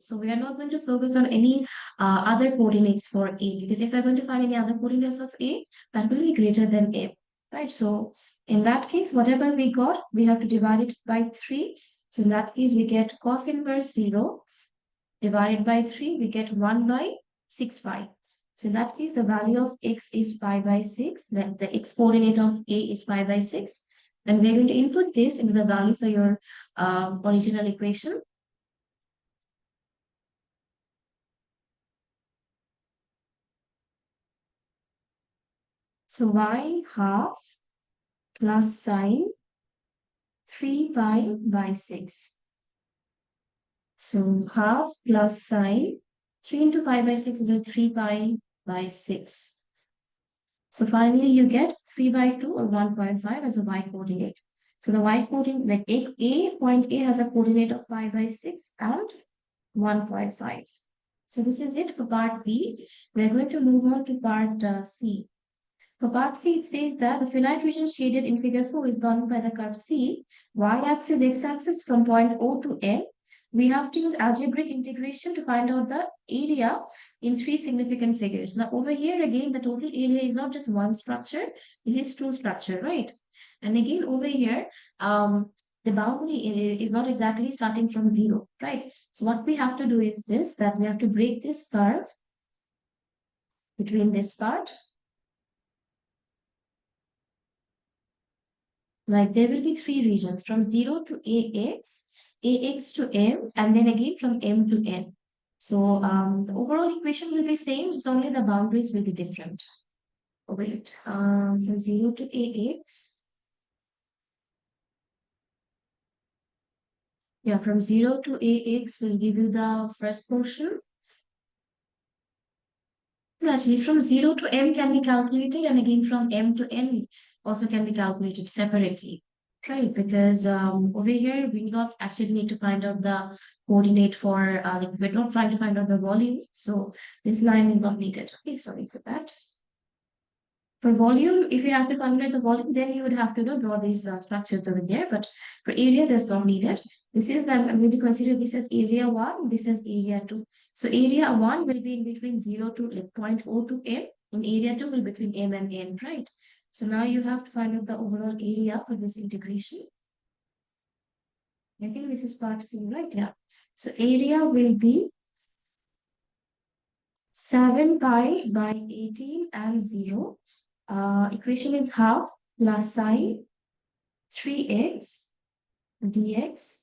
So we are not going to focus on any other coordinates for A, because if we're going to find any other coordinates of A, that will be greater than A, right? So in that case, whatever we got, we have to divide it by 3. So in that case, we get cos inverse 0 divided by 3, we get 1 by 6 pi. So in that case, the value of x is pi by 6. The x coordinate of a is pi by 6. And we're going to input this into the value for your original equation. So y half plus sine 3 pi by 6. So half plus sine 3 into pi by 6 is 3 pi by 6. So finally, you get 3 by 2 or 1.5 as a y coordinate. So the y coordinate, like point A has a coordinate of pi by 6 and 1.5. So this is it for part B. We're going to move on to part C. For part C, it says that the finite region shaded in figure 4 is bounded by the curve C, y-axis, x-axis from point O to N, We have to use algebraic integration to find out the area in three significant figures. Now over here again, the total area is not just one structure, this is two structure, right? And again over here, the boundary is not exactly starting from zero, right? So what we have to do is this, that we have to break this curve between this part. Like there will be three regions from 0 to ax to m, and then again from m to n. So the overall equation will be same, just only the boundaries will be different. Oh, wait, from 0 to ax. Yeah, from 0 to ax will give you the first portion. Actually, from 0 to m can be calculated, and again from m to n also can be calculated separately, right? Because over here, we not actually need to find out the coordinate for, like, we're not trying to find out the volume. So this line is not needed. Okay, sorry for that. For volume, if you have to calculate the volume, then you would have to draw these structures over there. But for area, that's not needed. This is that I'm going to consider this as area 1, this is area 2. So area 1 will be in between 0 to like point O to M, and area 2 will be between M and N, right? So now you have to find out the overall area for this integration. I think this is part C, right? Yeah. So area will be 7 pi by 18 and 0. Equation is half plus sine 3x dx.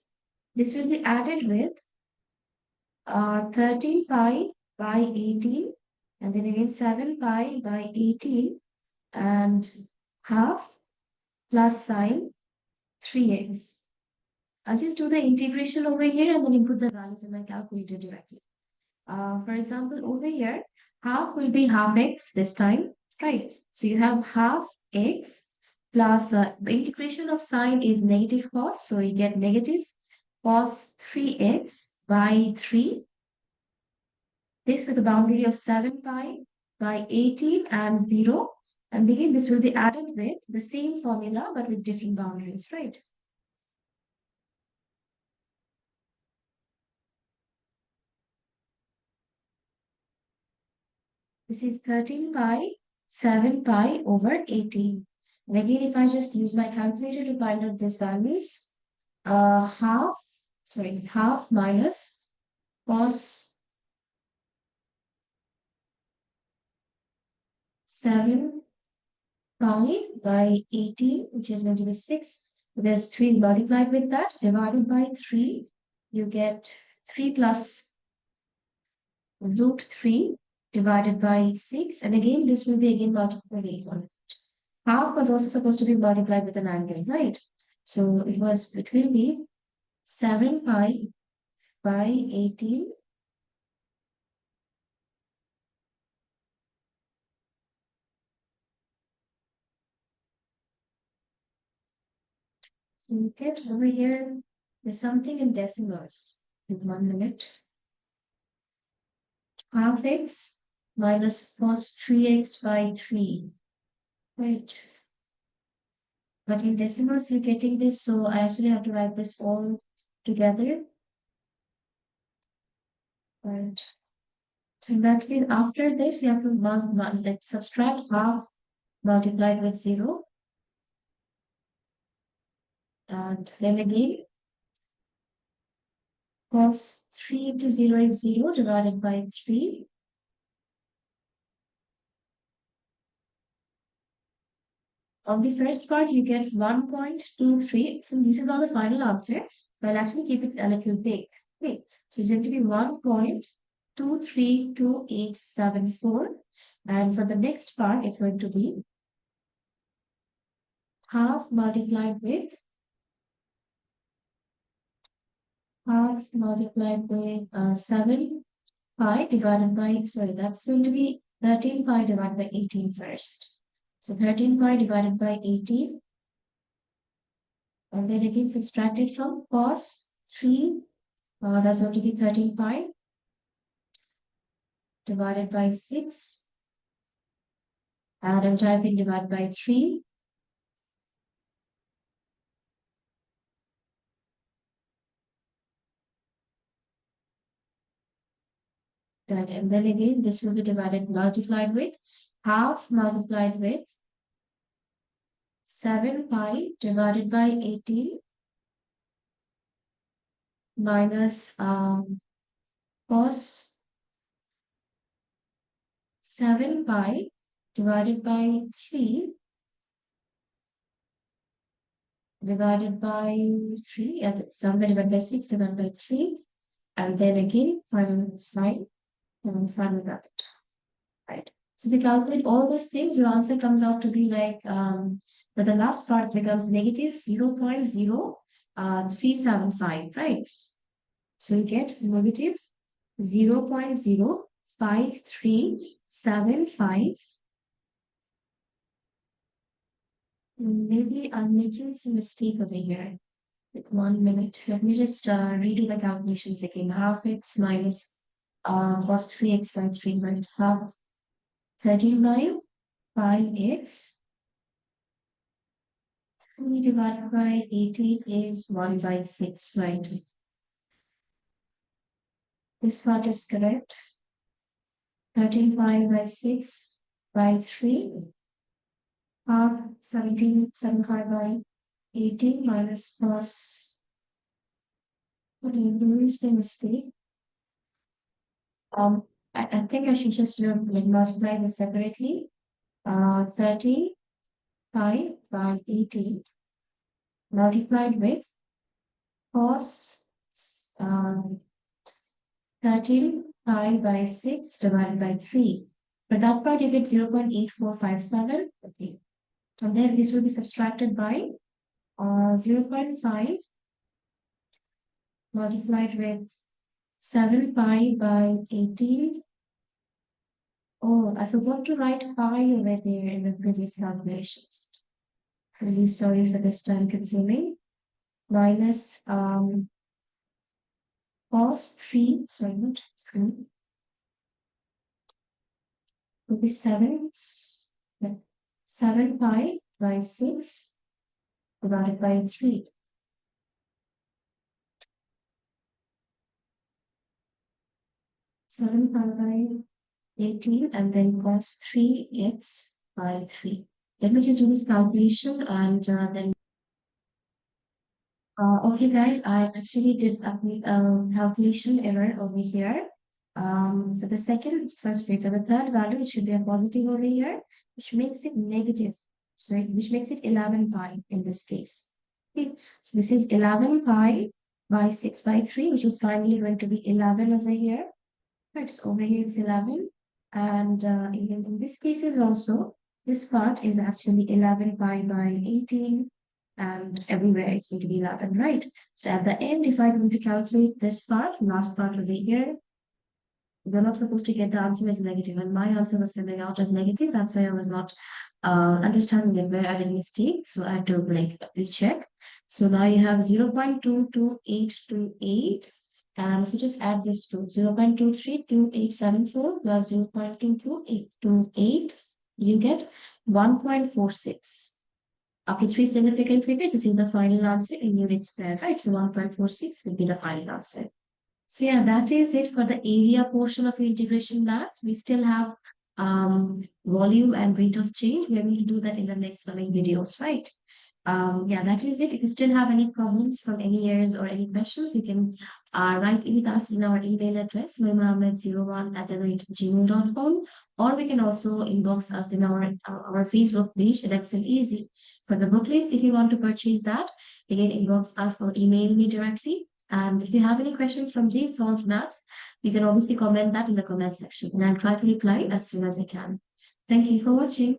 This will be added with 13 pi by 18, and then again 7 pi by 18 and half plus sine 3x. I'll just do the integration over here and then input the values in my calculator directly. For example, over here, half will be half x this time, right? So you have half x plus the integration of sine is negative cos, so you get negative cos 3x by 3. This with a boundary of 7 pi by 18 and 0. And again, this will be added with the same formula but with different boundaries, right? This is 13 pi, 7 pi over 18. And again, if I just use my calculator to find out these values, half minus cos 7 pi by 18, which is going to be 6. There's 3 multiplied with that, divided by 3. You get 3 plus root 3 divided by 6. And again, this will be again multiplied by 8. Half was also supposed to be multiplied with an angle, right? So it will be 7 pi by 18. So you get over here, there's something in decimals. In 1 minute. Half x minus cos 3x by 3. Right. But in decimals, you're getting this, so I actually have to write this all together. Right. So in that case, after this, you have to like subtract half multiplied with 0. And then again, cos 3 into 0 is 0 divided by 3. On the first part, you get 1.23. Since this is not the final answer, I'll actually keep it a little big. Okay, so it's going to be 1.232874. And for the next part, it's going to be half multiplied with 7 pi divided by, sorry, that's going to be 13 pi divided by 18 first. So 13 pi divided by 18. And then again subtract it from cos 3. That's going to be 13 pi divided by 6. And entire thing divided by 3. Right. And then again, this will be multiplied with half multiplied with 7 pi divided by 18 minus cos 7 pi divided by 3 divided by 3, and 7 divided by 6 divided by 3, and then again final sign and final bracket. Right. So if you calculate all these things, your answer comes out to be like, but the last part becomes negative 0.0375, right? So you get negative 0.05375. Maybe I'm making some mistake over here. Like 1 minute. Let me just redo the calculations again. Half x minus cos 3x by 3, right? Half 13 by 5x 3 divided by 18 is 1 by 6, right? This part is correct. 13 pi by 6 by 3. Half 17.75 by 18 minus cos. What did I use the mistake? I think I should just like multiply this separately. 13 pi by 18 multiplied with cos 13 pi by 6 divided by 3. For that part, you get 0.8457. Okay. And then this will be subtracted by 0.5 multiplied with 7 pi by 18. Oh, I forgot to write pi over there in the previous calculations. Really sorry for this time consuming. Minus cos 3, sorry, not 3, will be 7 pi by 6 divided by 3. 7 pi by 18 and then cos 3x by 3. Let me just do this calculation and then okay, guys, I actually did a calculation error over here. For the second, sorry, for the third value, it should be a positive over here, which makes it negative. Sorry, which makes it 11 pi in this case. Okay, so this is 11 pi by 6 by 3, which is finally going to be 11 over here. Right, so over here it's 11. And in this case is also, this part is actually 11 pi by 18 and everywhere it's going to be 11, right? So at the end, if I'm going to calculate this part, last part over here, we're not supposed to get the answer as negative, and my answer was coming out as negative. That's why I was not understanding that where I did mistake. So I had to like recheck. So now you have 0.22828, and if you just add this to 0.232874 plus 0.22828, you get 1.46. After three significant figures, this is the final answer in unit square, right? So 1.46 will be the final answer. So yeah, that is it for the area portion of integration maths. We still have volume and rate of change. We will do that in the next coming videos, right? Yeah, that is it. If you still have any problems from any years or any questions, you can write with us in our email address, mohammed01@gmail.com, or we can also inbox us in our Facebook page, Excel Easy. For the booklets, if you want to purchase that, again, inbox us or email me directly. And if you have any questions from these solved maths, you can obviously comment that in the comment section, and I'll try to reply as soon as I can. Thank you for watching.